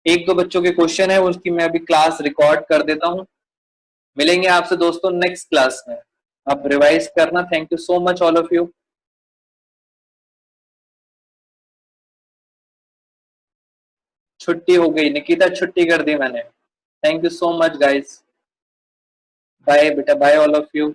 B: एक दो बच्चों के क्वेश्चन है उसकी मैं अभी क्लास रिकॉर्ड कर देता हूँ। मिलेंगे आपसे दोस्तों नेक्स्ट क्लास में, आप रिवाइज करना। Thank you so much all of you. छुट्टी हो गई निकिता, छुट्टी कर दी मैंने। Thank you so much guys, bye बेटा, बाय ऑल ऑफ यू।